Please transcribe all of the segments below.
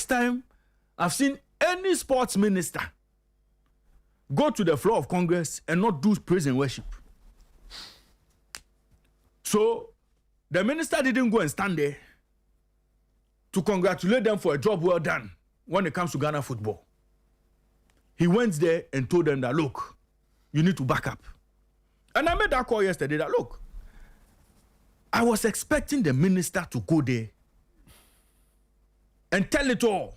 first time I've seen any sports minister go to the floor of Congress and not do praise and worship. So the minister didn't go and stand there to congratulate them for a job well done when it comes to Ghana football. He went there and told them that, look, you need to back up. And I made that call yesterday that, look, I was expecting the minister to go there and tell it all.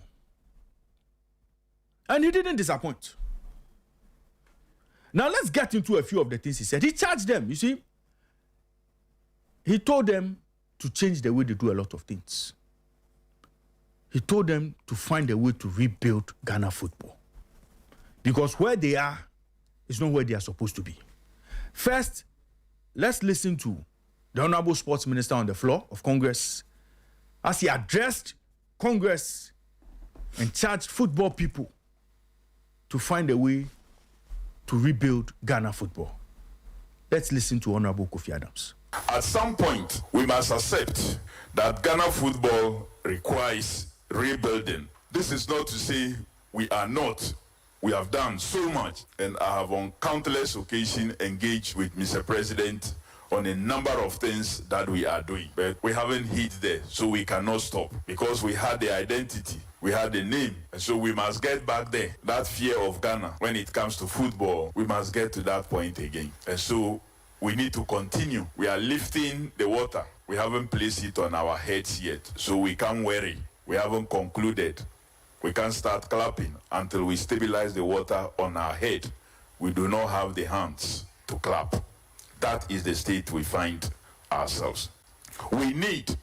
And he didn't disappoint. Now let's get into a few of the things he said. He charged them, you see. He told them to change the way they do a lot of things. He told them to find a way to rebuild Ghana football. Because where they are is not where they are supposed to be. First, let's listen to the Honorable Sports Minister on the floor of Congress as he addressed Congress and charged football people to find a way to rebuild Ghana football. Let's listen to Honorable Kofi Adams. At some point, we must accept that Ghana football requires rebuilding. This is not to say we are not. We have done so much, and I have on countless occasions engaged with Mr. President on a number of things that we are doing. But we haven't hit there, so we cannot stop because we had the identity, we had the name, and so we must get back there. That fear of Ghana when it comes to football, we must get to that point again. And so we need to continue. We are lifting the water. We haven't placed it on our heads yet, so we can't worry. We haven't concluded. We can't start clapping until we stabilize the water on our head. We do not have the hands to clap. That is the state we find ourselves. We need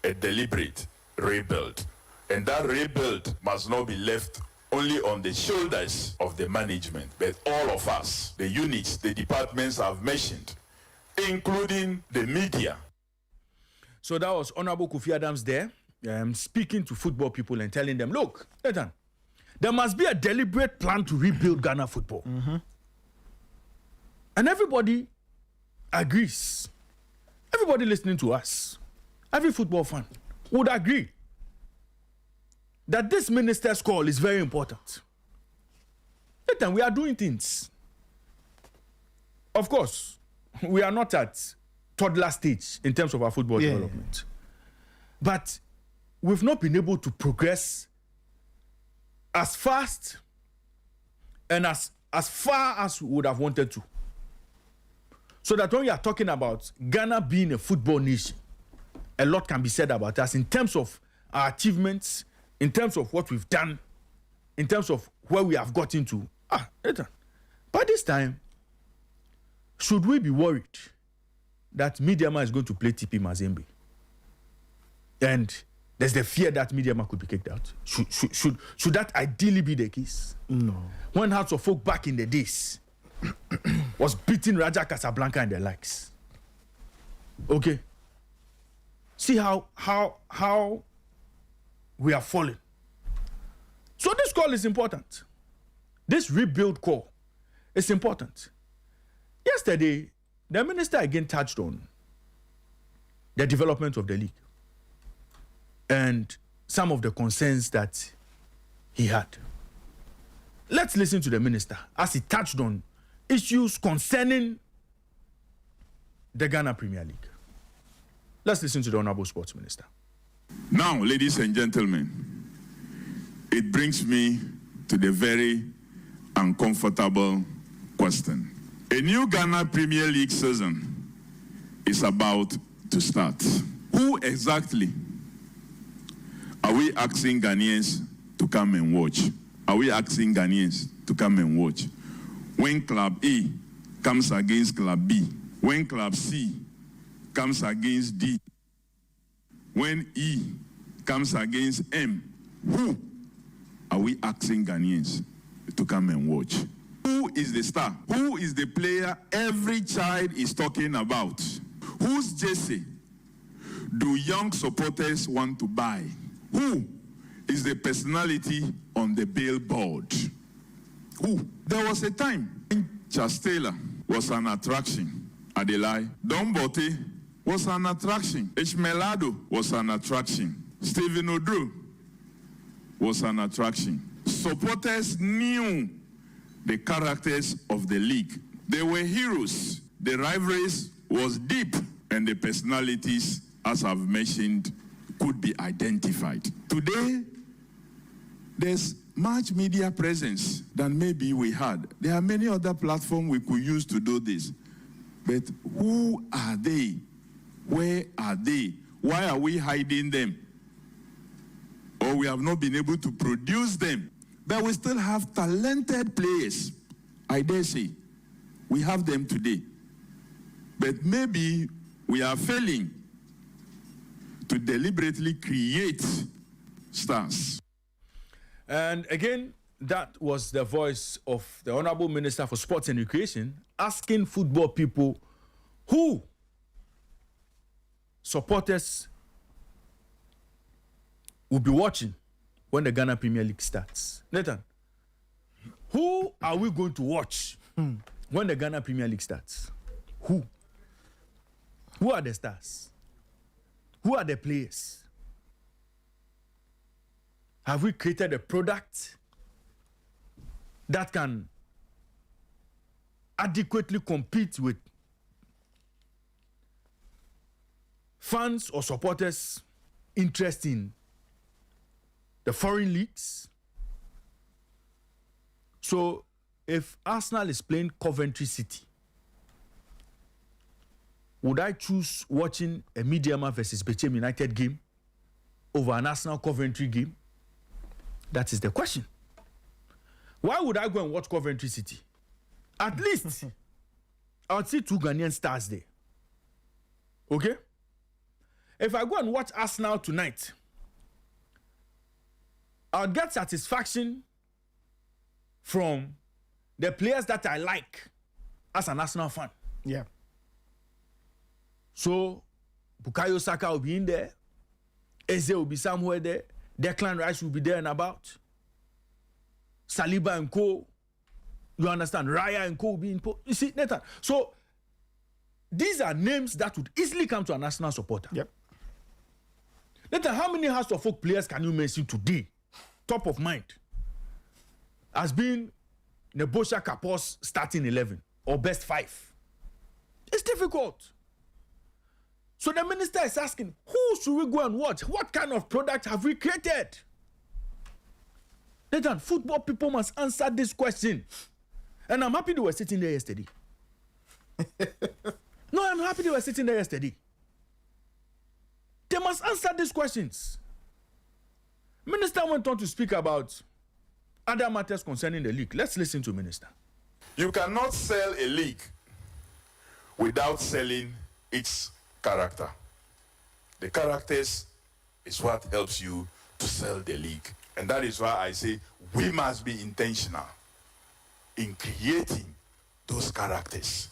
a deliberate rebuild. And that rebuild must not be left only on the shoulders of the management, but all of us, the units, the departments I've mentioned, including the media. So that was Honorable Kofi Adams there, speaking to football people and telling them, look, Ethan, there must be a deliberate plan to rebuild Ghana football. Mm-hmm. And everybody agrees. Everybody listening to us, every football fan would agree that this minister's call is very important. Ethan, we are doing things. Of course, we are not at toddler stage in terms of our football development. But we've not been able to progress as fast and as far as we would have wanted to. So that when we are talking about Ghana being a football nation, a lot can be said about us in terms of our achievements, in terms of what we've done, in terms of where we have gotten to. By this time, should we be worried that Mediama is going to play TP Mazembe? And there's the fear that Mediama could be kicked out. Should that ideally be the case? No. When Hearts of Folk back in the days was beating Raja Casablanca and the likes. Okay. See how we are falling. So this call is important. This rebuild call is important. Yesterday, the minister again touched on the development of the league and some of the concerns that he had. Let's listen to the minister as he touched on issues concerning the Ghana Premier League. Let's listen to the Honorable Sports Minister. Now, ladies and gentlemen, it brings me to the very uncomfortable question. A new Ghana Premier League season is about to start. Who exactly are we asking Ghanaians to come and watch? Are we asking Ghanaians to come and watch? When Club A comes against Club B, when Club C comes against D, when E comes against M, who are we asking Ghanaians to come and watch? Who is the star? Who is the player every child is talking about? Whose jersey do young supporters want to buy? Who is the personality on the billboard? Who? There was a time when Charles Taylor was an attraction. Adelai. Don Bote was an attraction. Ishmelado was an attraction. Stephen Odro was was an attraction. Supporters knew the characters of the league. They were heroes. The rivalries was deep, and the personalities, as I've mentioned, could be identified. Today, there's much media presence than maybe we had. There are many other platforms we could use to do this. But who are they? Where are they? Why are we hiding them? Or we have not been able to produce them. But we still have talented players. I dare say, we have them today. But maybe we are failing to deliberately create stars. And again, that was the voice of the Honorable Minister for Sports and Recreation asking football people who supporters will be watching when the Ghana Premier League starts. Nathan, who are we going to watch when the Ghana Premier League starts? Who? Who are the stars? Who are the players? Have we created a product that can adequately compete with fans or supporters' interest in the foreign leagues? So, if Arsenal is playing Coventry City, would I choose watching a Mediama versus Bechem United game over an Arsenal Coventry game? That is the question. Why would I go and watch Coventry City? At least I would see two Ghanaian stars there. Okay? If I go and watch Arsenal tonight, I'll get satisfaction from the players that I like as an Arsenal fan. Yeah. So, Bukayo Saka will be in there. Eze will be somewhere there. Declan Rice will be there and about. Saliba and co. You understand? Raya and co will be in. You see, Nathan. So, these are names that would easily come to a national supporter. Yep. Nathan, how many House of Folk players can you mention today, top of mind, as being Nebosha Kapos starting 11 or best 5? It's difficult. So the minister is asking, who should we go and watch? What kind of product have we created? Nathan, football people must answer this question. And I'm happy they were sitting there yesterday. No, I'm happy they were sitting there yesterday. They must answer these questions. Minister went on to speak about other matters concerning the league. Let's listen to Minister. You cannot sell a league without selling its character. The characters is what helps you to sell the league. And that is why I say we must be intentional in creating those characters.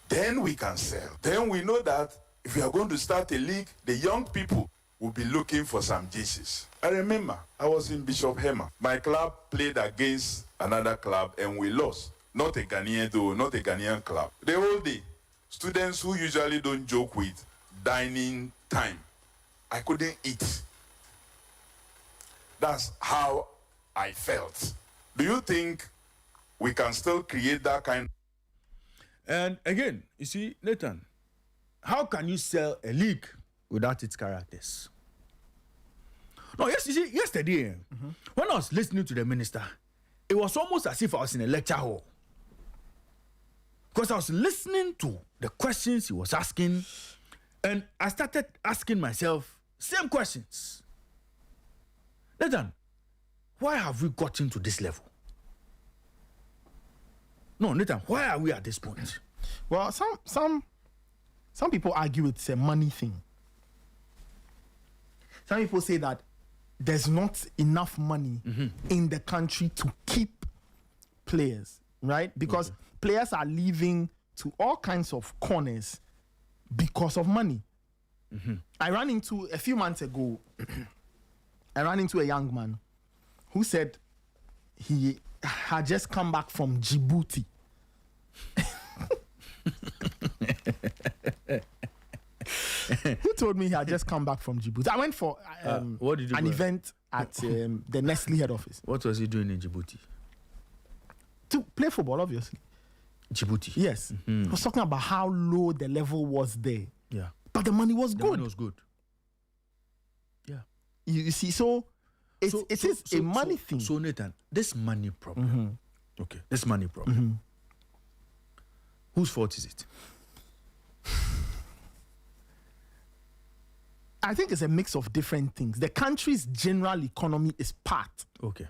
Then we can sell. Then we know that if we are going to start a league, the young people will be looking for some jerseys. I remember I was in Bishop Hema. My club played against another club and we lost. Not a Ghanaian though, not a Ghanaian club. The whole day, students who usually don't joke with dining time, I couldn't eat. That's how I felt. Do you think we can still create that kind? And again, you see, Nathan, how can you sell a league without its characters? No, yes, you see, yesterday, when I was listening to the minister, it was almost as if I was in a lecture hall. Because I was listening to the questions he was asking, and I started asking myself same questions. Nathan, why have we gotten to this level? No, Nathan, why are we at this point? Well, some people argue it's a money thing. Some people say that there's not enough money in the country to keep players, right? Because players are leaving to all kinds of corners because of money. I ran into, a few months ago, I ran into a young man who said he had just come back from Djibouti. Who told me he had just come back from Djibouti? I went for what did you an do? event at the Nestle head office. What was he doing in Djibouti? To play football, obviously. Djibouti. Yes. I was talking about how low the level was there. Yeah. But the money was The good. money was good. Yeah. You see, so it is a money thing. So Nathan, this money problem. Okay, this money problem. Whose fault is it? I think it's a mix of different things. The country's general economy is part. Okay.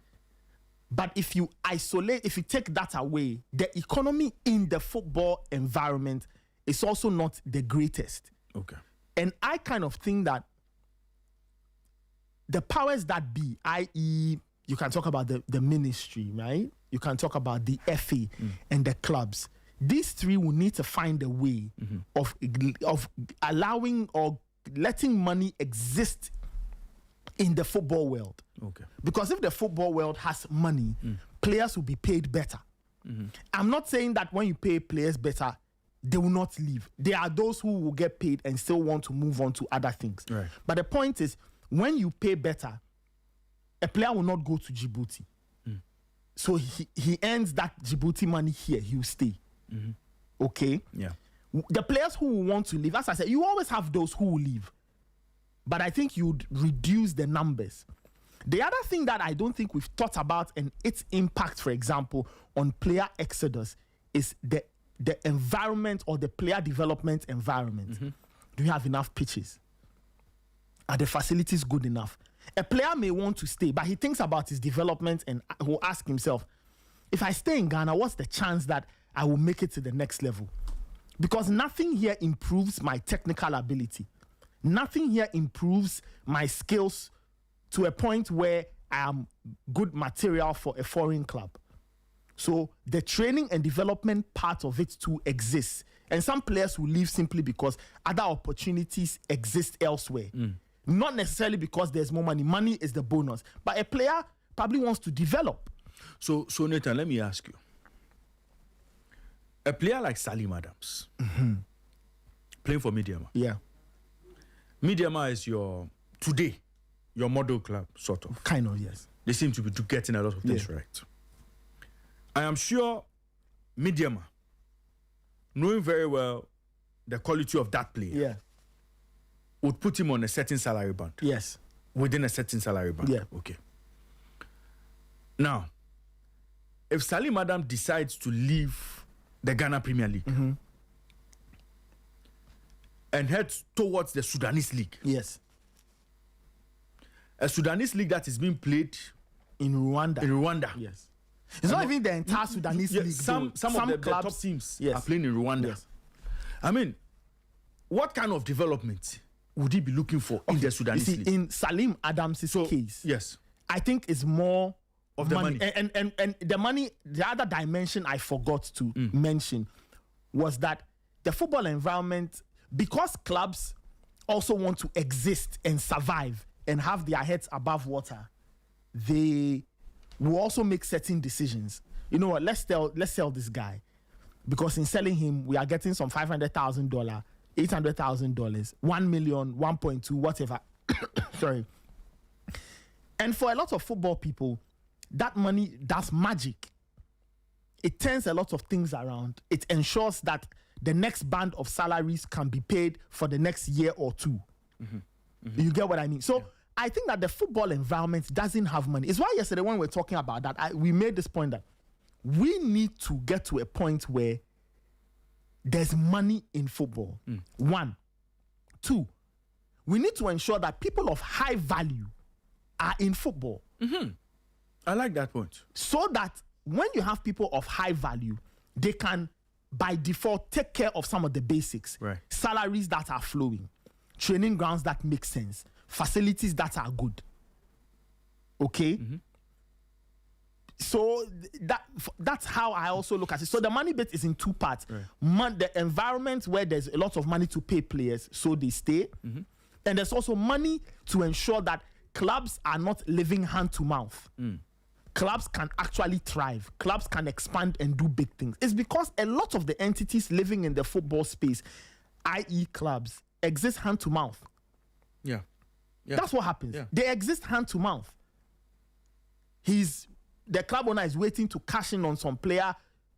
But if you take that away, the economy in the football environment is also not the greatest. Okay. And I kind of think that the powers that be, i.e., you can talk about the ministry, right? You can talk about the FA and the clubs. These three will need to find a way of allowing or letting money exist in the football world. Okay. Because if the football world has money, players will be paid better. I'm not saying that when you pay players better, they will not leave. There are those who will get paid and still want to move on to other things. Right. But the point is, when you pay better, a player will not go to Djibouti. So he earns that Djibouti money here, he will stay. Okay? Yeah. The players who will want to leave, as I said, you always have those who will leave. But I think you'd reduce the numbers. The other thing that I don't think we've thought about and its impact, for example, on player exodus is the environment or the player development environment. Do you have enough pitches? Are the facilities good enough? A player may want to stay, but he thinks about his development and will ask himself, if I stay in Ghana, what's the chance that I will make it to the next level? Because nothing here improves my technical ability. Nothing here improves my skills to a point where I am good material for a foreign club. So the training and development part of it too exists. And some players will leave simply because other opportunities exist elsewhere. Not necessarily because there's more money. Money is the bonus. But a player probably wants to develop. So Nathan, let me ask you. A player like Salim Adams, playing for Midiama. Yeah. Midiama is your model club, sort of. Kind of, yes. They seem to be getting a lot of things right. I am sure Midiama, knowing very well the quality of that player, Yeah. would put him on a certain salary band. Yes. Within a certain salary band. Yeah. Okay. Now, if Salim Adams decides to leave the Ghana Premier League and heads towards the Sudanese League, Yes. a Sudanese league that is being played In Rwanda. Yes. It's not even the entire Sudanese league. Some of the top clubs teams Yes. are playing in Rwanda. Yes. I mean, what kind of development would he be looking for in the You Sudanese see, league? in Salim Adams' case, Yes. I think it's more Of the money. And the money, the other dimension I forgot to mention was that the football environment, because clubs also want to exist and survive and have their heads above water, they will also make certain decisions. You know what? Let's sell this guy, because in selling him, we are getting some $500,000, $800,000, 1 million, 1.2, whatever. Sorry. And for a lot of football people, that money does magic. It turns a lot of things around. It ensures that the next band of salaries can be paid for the next year or two. You get what I mean? So I think that the football environment doesn't have money. It's why yesterday when we were talking about that, we made this point that we need to get to a point where there's money in football. 1. 2, we need to ensure that people of high value are in football. I like that point. So that when you have people of high value, they can, by default, take care of some of the basics. Right. Salaries that are flowing, training grounds that make sense, facilities that are good. Okay? So that's how I also look at it. So the money bit is in two parts. Right. The environment where there's a lot of money to pay players so they stay. And there's also money to ensure that clubs are not living hand to mouth. Clubs can actually thrive. Clubs can expand and do big things. It's because a lot of the entities living in the football space, i.e. clubs, exist hand to mouth. Yeah. That's what happens. Yeah. They exist hand to mouth. The club owner is waiting to cash in on some player,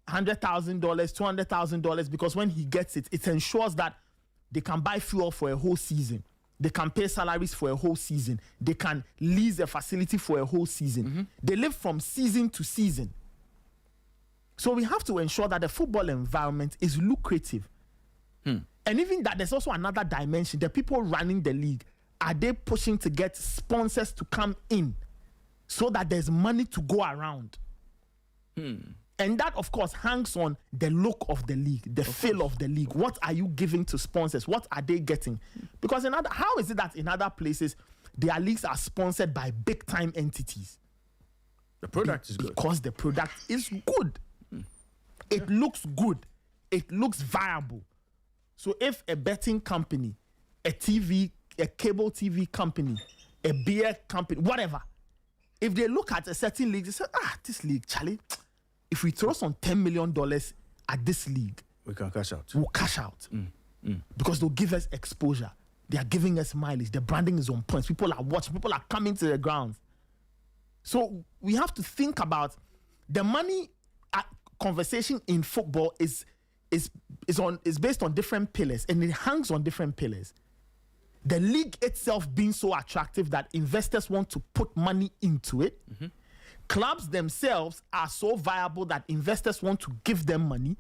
$100,000, $200,000, because when he gets it, it ensures that they can buy fuel for a whole season. They can pay salaries for a whole season. They can lease a facility for a whole season. They live from season to season. So we have to ensure that the football environment is lucrative. And even that, there's also another dimension. The people running the league, are they pushing to get sponsors to come in so that there's money to go around? And that, of course, hangs on the look of the league, the feel of the league. What are you giving to sponsors? What are they getting? Because how is it that in other places, their leagues are sponsored by big-time entities? The product is good. Because the product is good. It looks good. It looks viable. So if a betting company, a cable TV company, a beer company, whatever, if they look at a certain league, they say, this league, Charlie, if we throw some $10 million at this league, we can cash out. We'll cash out. Because they'll give us exposure. They are giving us mileage. The branding is on point. People are watching. People are coming to the grounds. So we have to think about the money conversation in football is based on different pillars, and it hangs on different pillars. The league itself being so attractive that investors want to put money into it. Clubs themselves are so viable that investors want to give them money.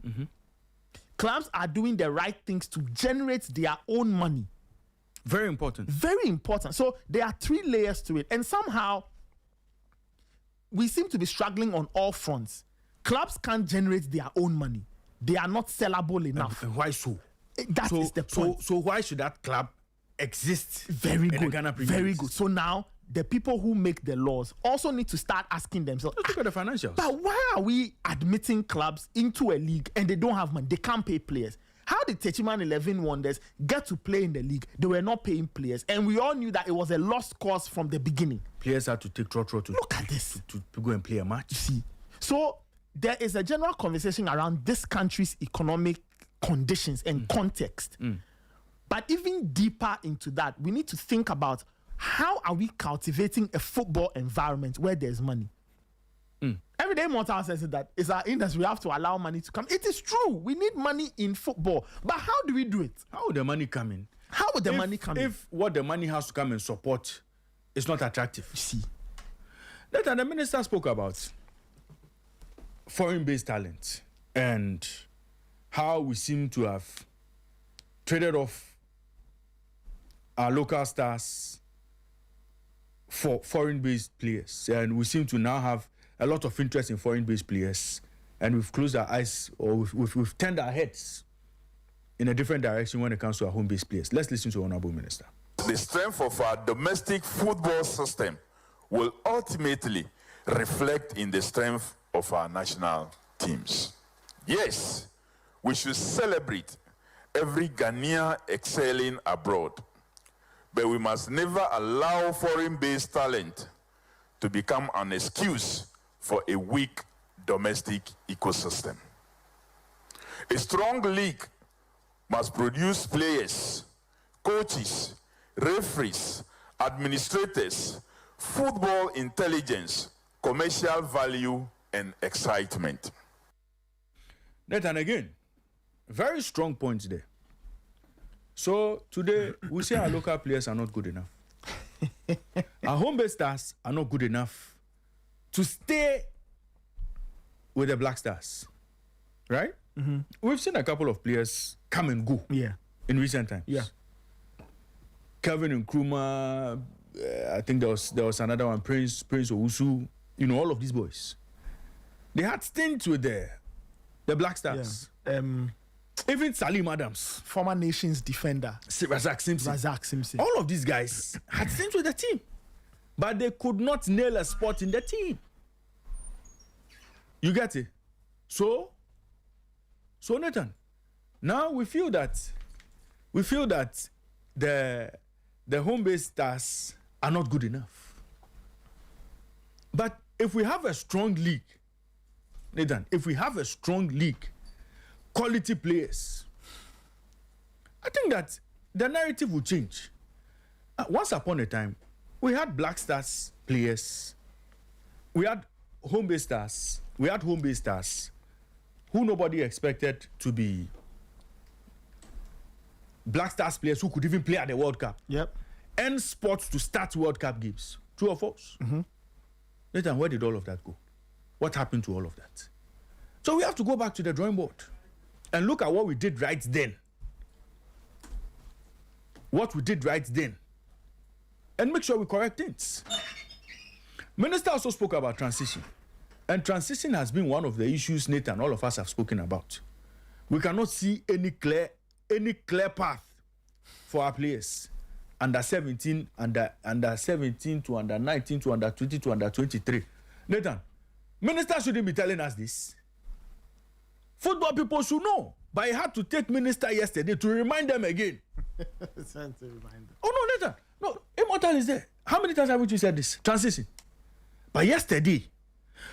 Clubs are doing the right things to generate their own money. Very important. Very important. So there are 3 layers to it. And somehow, we seem to be struggling on all fronts. Clubs can't generate their own money. They are not sellable enough. And why so? That is the point. So why should that club exist? Very in good. Ghana Premier Very League? good. So now, the people who make the laws also need to start asking themselves, Let's look at the financials. but why are we admitting clubs into a league and they don't have money? They can't pay players. How did Techiman 11 Wonders get to play in the league? They were not paying players. And we all knew that it was a lost cause from the beginning. Players had to take trotro to Look at this. to go and play a match. You see. So there is a general conversation around this country's economic conditions and context. But even deeper into that, we need to think about how are we cultivating a football environment where there's money? Everyday Mortal says that it's our industry. We have to allow money to come. It is true. We need money in football. But how do we do it? How would the money come in? How would the money come in? If what the money has to come and support is not attractive. You see. Later, the minister spoke about foreign-based talent and how we seem to have traded off our local stars for foreign-based players. And we seem to now have a lot of interest in foreign-based players. And we've closed our eyes, or we've turned our heads in a different direction when it comes to our home-based players. Let's listen to Honorable Minister. The strength of our domestic football system will ultimately reflect in the strength of our national teams. Yes, we should celebrate every Ghanaian excelling abroad, but we must never allow foreign-based talent to become an excuse for a weak domestic ecosystem. A strong league must produce players, coaches, referees, administrators, football intelligence, commercial value, and excitement. Nathan, again, very strong points there. So today, we say our local players are not good enough. Our home-based stars are not good enough to stay with the Black Stars, right? We've seen a couple of players come and go in recent times. Kelvin Nkrumah, I think there was another one, Prince Owusu, all of these boys. They had stints with the Black Stars. Even Salim Adams, Former Nations defender. Razak Simpson. All of these guys had stints with the team, but they could not nail a spot in the team. You get it? So Nathan, now we feel that the home-based stars are not good enough. But if we have a strong league, Nathan, quality players, I think that the narrative will change. Once upon a time, we had Black Stars players, we had home-based stars, who nobody expected to be Black Stars players who could even play at the World Cup. Yep. And sports to start World Cup games. True or false? Nathan, where did all of that go? What happened to all of that? So we have to go back to the drawing board and look at what we did right then. And make sure we correct things. Minister also spoke about transition. And transition has been one of the issues, Nathan, all of us have spoken about. We cannot see any clear path for our players. Under 17 to under 19 to under 20 to under 23. Nathan, minister shouldn't be telling us this. Football people should know. But I had to take minister yesterday to remind them again. Oh no, Nathan. No, Immortal is there. How many times have you said this? Transition. But yesterday,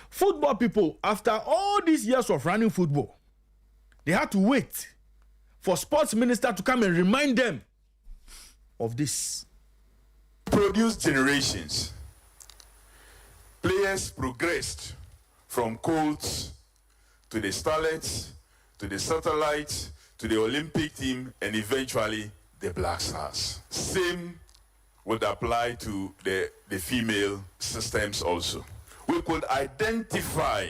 football people, after all these years of running football, they had to wait for sports minister to come and remind them of this. Produce generations. Players progressed from Colts to the Starlets, to the Satellites, to the Olympic team, and eventually the Black Stars. Same would apply to the female systems also. We could identify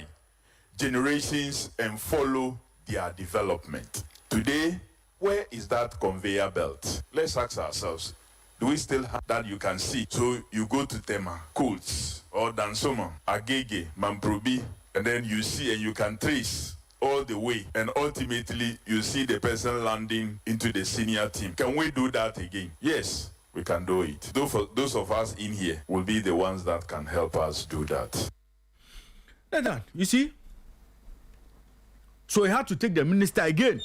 generations and follow their development. Today, where is that conveyor belt? Let's ask ourselves, do we still have that you can see? So you go to Tema, Colts, or Dansoma, Agege, Mamprobi, and then you see and you can trace all the way, and ultimately you see the person landing into the senior team. Can we do that again? Yes, we can do it. Those of us in here will be the ones that can help us do that. Nathan, you see? So he had to take the minister again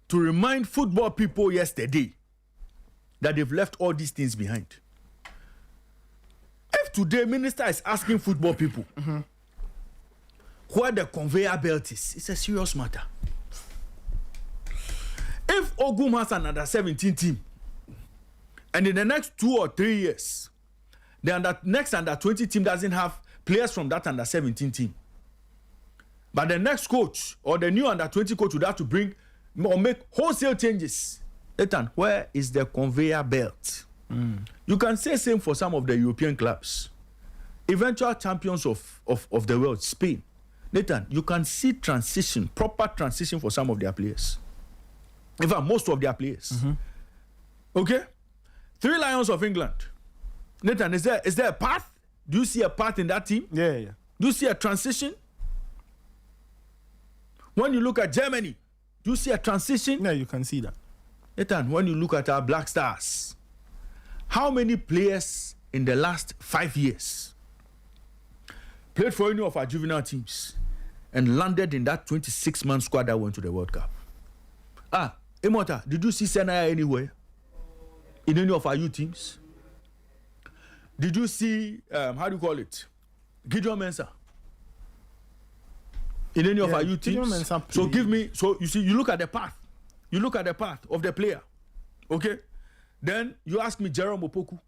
to remind football people yesterday that they've left all these things behind. If today minister is asking football people where the conveyor belt is, it's a serious matter. If Ogum has an under 17 team, and in the next 2 or 3 years, the next under 20 team doesn't have players from that under 17 team, but the next coach or the new under 20 coach would have to bring or make wholesale changes. Ethan, where is the conveyor belt? You can say same for some of the European clubs. Eventual champions of the world, Spain. Nathan, you can see transition, proper transition for some of their players. In fact, most of their players. Okay? 3 Lions of England. Nathan, is there a path? Do you see a path in that team? Yeah. Do you see a transition? When you look at Germany, do you see a transition? Yeah, you can see that. Nathan, when you look at our Black Stars, how many players in the last 5 years played for any of our juvenile teams and landed in that 26-man squad that went to the World Cup? Immortal, did you see Senaya anywhere in any of our youth teams? Did you see, Gideon Mensah in any of our youth teams? So you see, you look at the path. You look at the path of the player. Okay? Then you ask me, Jerome Opoku,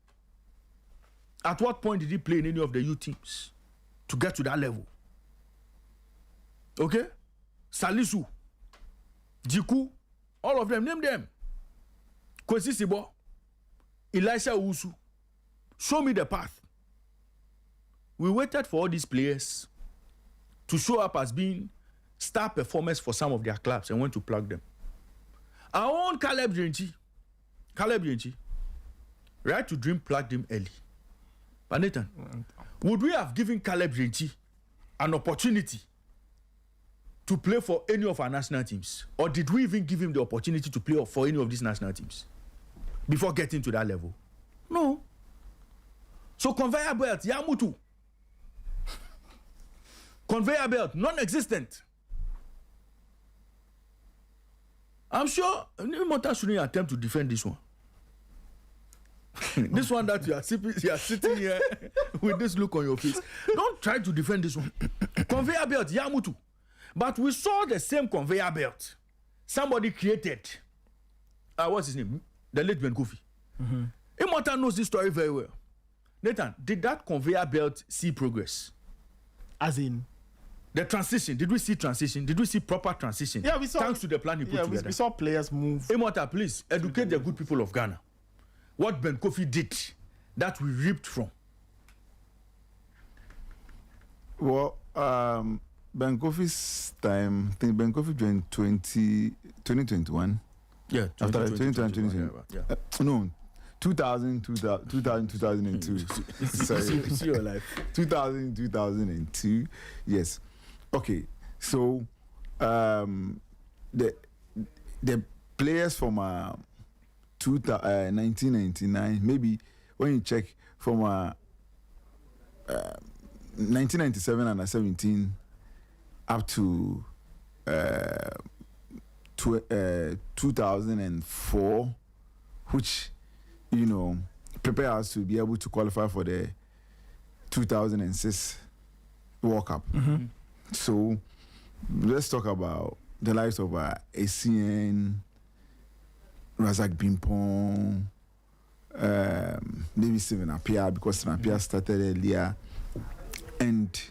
at what point did he play in any of the youth teams to get to that level? Okay? Salisu, Jiku, all of them, name them. Kwesi Sibo, Elisha Owusu. Show me the path. We waited for all these players to show up as being star performers for some of their clubs and went to plug them. Our own Caleb Drenchi, Right to Dream plugged him early. But Nathan, would we have given Caleb Drenchi an opportunity to play for any of our national teams? Or did we even give him the opportunity to play for any of these national teams before getting to that level? No. So conveyor belt, Yamutu. Conveyor belt, non-existent. I'm sure Immortal shouldn't attempt to defend this one. This one that you are sitting here with this look on your face. Don't try to defend this one. Conveyor belt, Yamutu. But we saw the same conveyor belt somebody created what's his name? The late Ben Kofi. Immortal knows this story very well. Nathan, did that conveyor belt see progress? As in, the transition, did we see transition? Did we see proper transition? Yeah, we saw. Thanks to the plan he put together. We saw players move. Immortal, please educate the good people of Ghana. What Ben Kofi did that we reaped from. Well, Ben Kofi's time, I think Ben Kofi joined 2021. Yeah, After 2021. Yeah. No, 2002. Sorry. See your life. 2002. Yes. Okay. So, the players from 1999, maybe when you check from 1997 under 17 up to 2004, which prepare us to be able to qualify for the 2006 World Cup. So let's talk about the lives of ACN, Razak Bimpong, maybe Steven Appiah, because Steven Appiah started earlier, and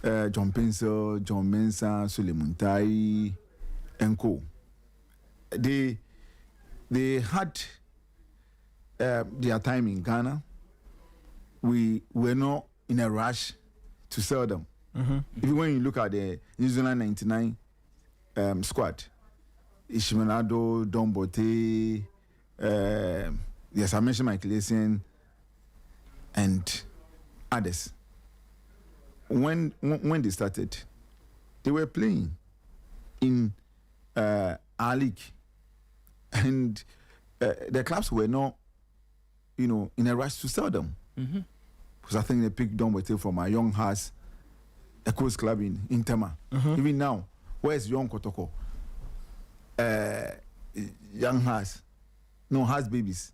John Pencil, John Mensah, Suleiman Tai, and co. They had their time in Ghana. We were not in a rush to sell them. Even when you look at the New Zealand 99 squad, Ishimenado, Don Bote, yes, I mentioned Michael Essien and others. When they started, they were playing in our league, and the clubs were not, in a rush to sell them. Because I think they picked Don Bote from a Young Hearts, a coast club in Intama. Even now, where's Young Kotoko? Young Hearts, no Hearts Babies,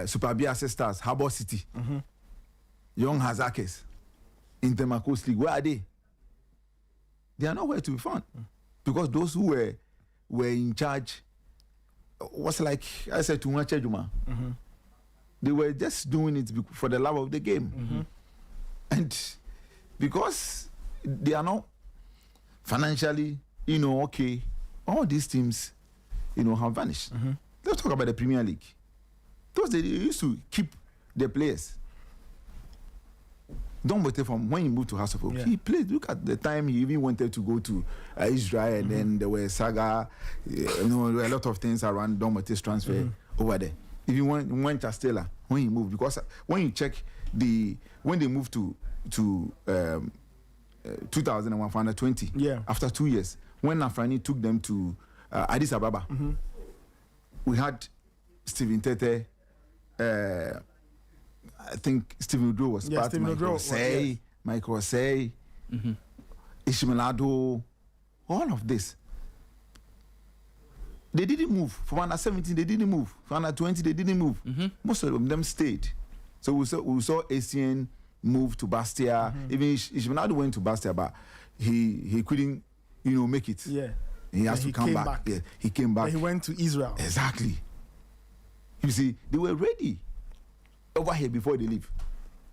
Super Bia Stars, Harbour City, Young Hazakes, Intama Coast League. Where are they? They are nowhere to be found, because those who were in charge was like I said to Mwachejuma. They were just doing it for the love of the game, and because they are not financially, okay, all these teams, have vanished. Let's talk about the Premier League. Those they used to keep the players. Don't wait from when he moved to House of Oak. He played. Look at the time he even wanted to go to Israel, and then there were saga, there were a lot of things around Don Bote's transfer over there. Even when Chastela, when he moved, because when you check when they moved to 2001 for under 20, after 2 years, when Nafrani took them to Addis Ababa, we had Stephen Tete. I think Stephen Udro was part of Michael Osei, Michael Osei, Ishimelado, all of this. They didn't move. From under 17, they didn't move. From under 20, they didn't move. Most of them stayed. So we saw ACN move to Bastia. Even Ishimelado went to Bastia, but he couldn't, make it. He has to come back. Yeah, he came back. And he went to Israel. Exactly. You see, they were ready over here before they leave.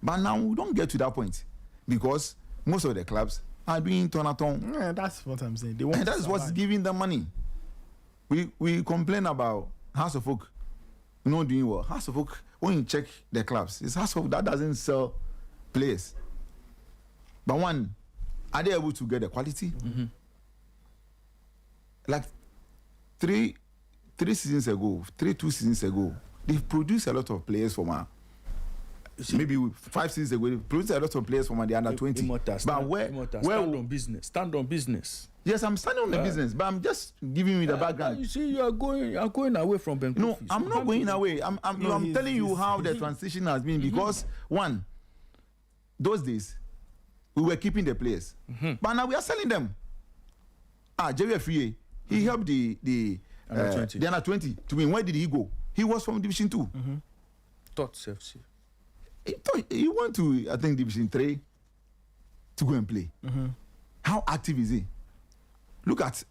But now we don't get to that point, because most of the clubs are doing turn-a-turn. Yeah, that's what I'm saying. And that is what's giving them money. We complain about House of Oak not doing well. House of Oak, when you check the clubs, it's House of Oak that doesn't sell players. But one, are they able to get the quality? Like 2 seasons ago, they produced a lot of players from maybe 5 seasons ago, they produced a lot of players from the under 20. But stand on business. Yes, I'm standing on the business, but I'm just giving you the background. You see, you are going away from Ben Kofi. No, I'm not going away. I'm telling you how the transition has been, because one, those days we were keeping the players, but now we are selling them. Jerry Free, he helped the under 20 to win. Where did he go? He was from Division 2. Tots FC. He went to, I think, Division 3 to go and play. How active is he? Look at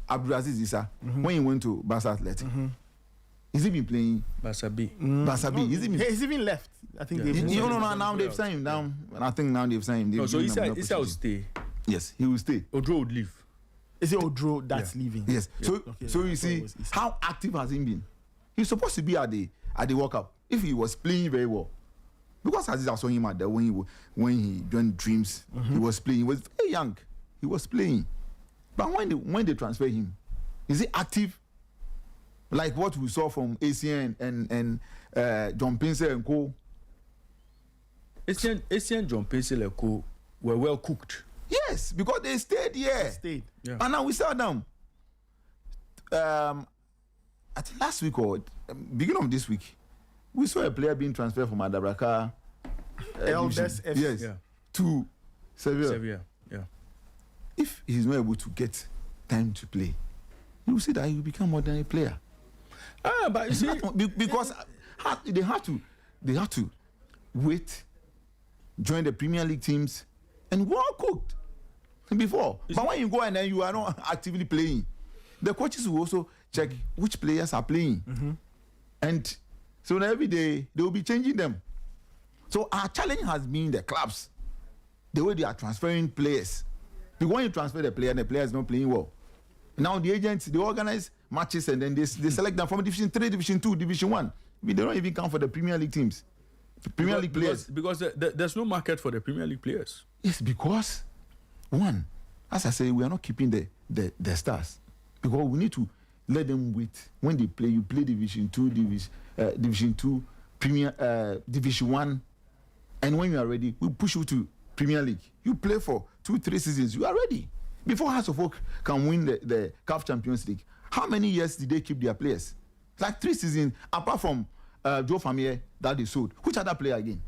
Abdulaziz Issa when he went to Barca Athletic. He's even playing Barca B. Barca B. He's even left. I think Yeah. Now they've signed him down. And I think now they've signed him. No, They've so given him an Issa will opportunity. stay. Yes, he will stay. Odro would leave. Is it Odro that's leaving? Yes. So Okay, so I you thought see it was Issa. how active has he been? He's supposed to be at the World Cup if he was playing very well. Because as I saw him at the when he joined Dreams, he was playing. He was very young. He was playing. But when they transfer him, is he active? Like what we saw from ACN and John Pinsel and co. Asian John Pencil and Co were well cooked. Yes, because they stayed here. Stayed. Yeah. And now we saw them. I think last week or beginning of this week, we saw a player being transferred from Adabraka. Elders FC. Yes. Yeah. To Sevilla. Sevilla. Yeah. If he's not able to get time to play, you will see that he will become more than a player. But you see, Because they have to wait, join the Premier League teams, and well cooked before. But when you go and then you are not actively playing, the coaches will also check which players are playing, and so every day they will be changing them. So our challenge has been the clubs, the way they are transferring players. Because when you transfer the player and the player is not playing well, now the agents, they organize matches and then they select them from Division 3, Division 2, Division 1. They don't even count for the Premier League teams. The Premier League players. Because there's no market for the Premier League players. Yes, because one, as I say, we are not keeping the stars. Because we need to let them wait. When they play, you play Division 2, Division 2, Premier, Division 1. And when you are ready, we push you to Premier League. You play for 2-3 seasons, you are ready. Before House of Oak can win the CAF Champions League, how many years did they keep their players? Like 3 seasons, apart from Joe Famier that they sold. Which other player again?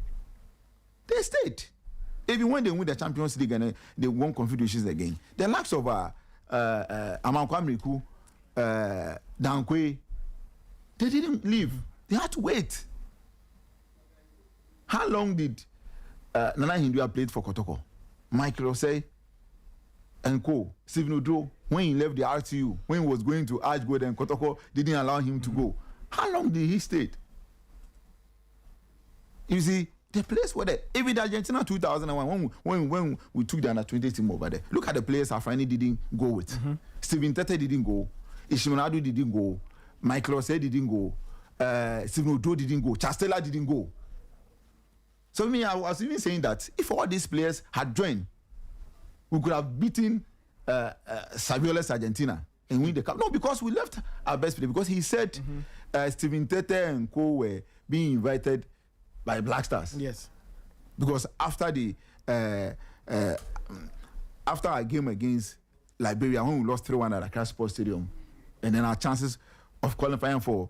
They stayed. Even when they win the Champions League and they won Confederations again, the likes of Amankwa Mriku, Dankwe, they didn't leave. They had to wait. How long did Nana Hindua played for Kotoko? Michael Osei and co. Stephen Udro, when he left the RTU, when he was going to Archgold and Kotoko didn't allow him to go. How long did he stay? You see, the players were there. Even the Argentina 2001, when we took the under-20 team over there, look at the players Afrani didn't go with. Steven Tete didn't go. Ishimonadu didn't go. Michael Osei didn't go. Stephen Udro didn't go. Chastela didn't go. So I was even saying that if all these players had joined, we could have beaten Saviolas Argentina and win the cup. No, because we left our best player. Because he said Steven Tete and co were being invited by Black Stars. Yes. Because after after our game against Liberia, when we lost 3-1 at Accra Sports Stadium, and then our chances of qualifying for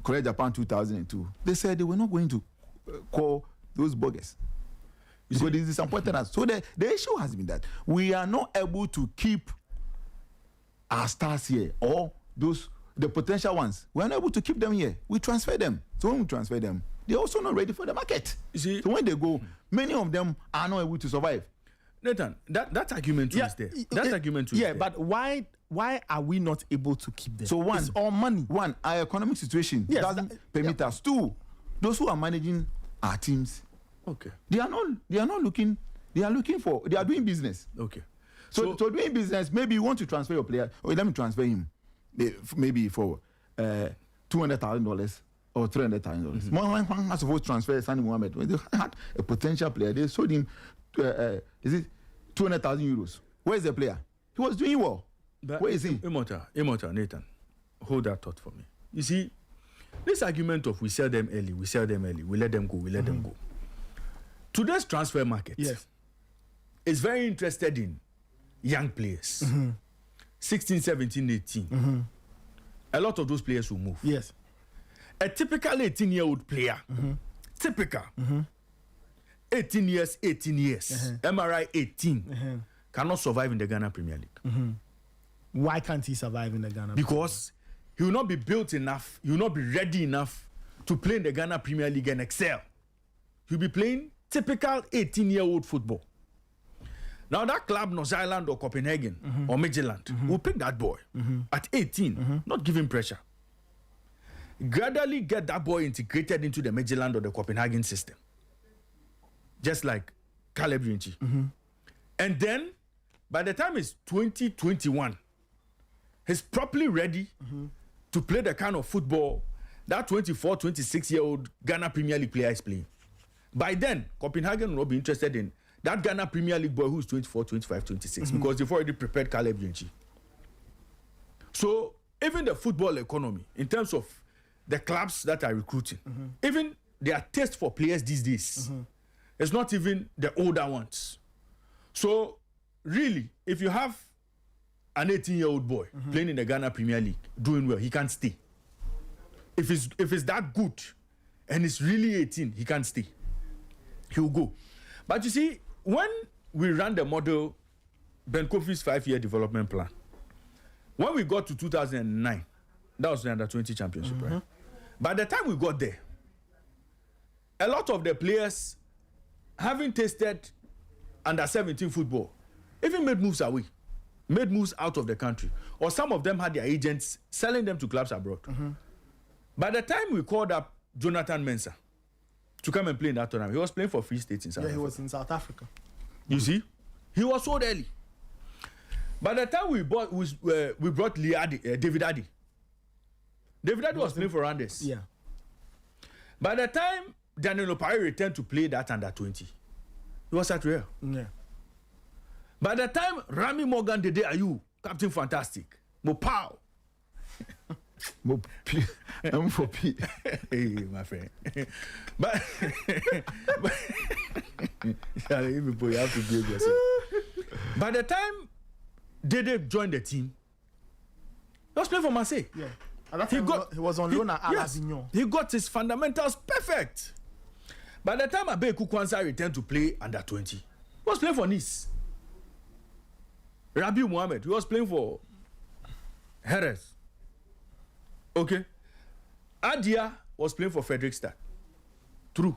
Korea Japan 2002, they said they were not going to call those buggers. Because they disappointed us. So the issue has been that we are not able to keep our stars here, or the potential ones. We are not able to keep them here. We transfer them. So when we transfer them, they're also not ready for the market. You see, so when they go, many of them are not able to survive. Nathan, that argument is there. That argument is there. But why are we not able to keep them? So one, it's all money. One, our economic situation doesn't permit us. Two, those who are managing our teams, okay, they are not looking. They are doing business. Okay. So doing business, maybe you want to transfer your player, or let me transfer him, maybe for $200,000 or $300,000. One was supposed to transfer Sani Mohammed. When they had a potential player, they sold him. Is it 200,000 euros? Where is the player? He was doing well. But where is he? Immortal, Nathan, hold that thought for me. You see, this argument of we sell them early, we let them go. Today's transfer market is very interested in young players. 16, 17, 18. A lot of those players will move. Yes. A typical 18-year-old player, typical, 18 years, MRI 18, cannot survive in the Ghana Premier League. Why can't he survive in the Ghana? Because he will not be built enough, he will not be ready enough to play in the Ghana Premier League and excel. He'll be playing typical 18-year-old football. Now that club, North Island or Copenhagen or Midtjylland, will pick that boy at 18, not give him pressure. Gradually get that boy integrated into the Midtjylland or the Copenhagen system. Just like Caleb Rinchi. And then, by the time it's 2021, he's properly ready to play the kind of football that 24, 26-year-old Ghana Premier League player is playing. By then, Copenhagen will not be interested in that Ghana Premier League boy who's 24, 25, 26 because they've already prepared Caleb Rinchi. So, even the football economy, in terms of the clubs that are recruiting, even their taste for players these days, it's not even the older ones. So, really, if you have an 18-year-old boy playing in the Ghana Premier League, doing well, he can't stay. If it's that good and it's really 18, he can't stay. He'll go. But you see, when we ran the model, Ben Kofi's 5-year development plan, when we got to 2009, that was the under-20 championship, right? By the time we got there, a lot of the players, having tasted under-17 football, even made moves away, made moves out of the country. Or some of them had their agents selling them to clubs abroad. By the time we called up Jonathan Mensah to come and play in that tournament, he was playing for Free State in South Africa. He was in South Africa. You see? He was sold early. By the time we brought David Addy. David Addy was playing for Randers. Yeah. By the time Daniel Opari returned to play that under-20, he was at Real. Yeah. By the time Rami Morgan Dede Ayew, Captain Fantastic, Mopao. I'm for P. Hey, my friend. but you have to behave yourself. By the time Dede joined the team, he was playing for Marseille. Yeah. At that time, he was on loan at Avignon. He got his fundamentals perfect. By the time Abeku Kwanzaa returned to play under 20, he was playing for Nice. Rabi Mohammed, he was playing for Jerez. Okay. Adia was playing for Fredrikstad. True.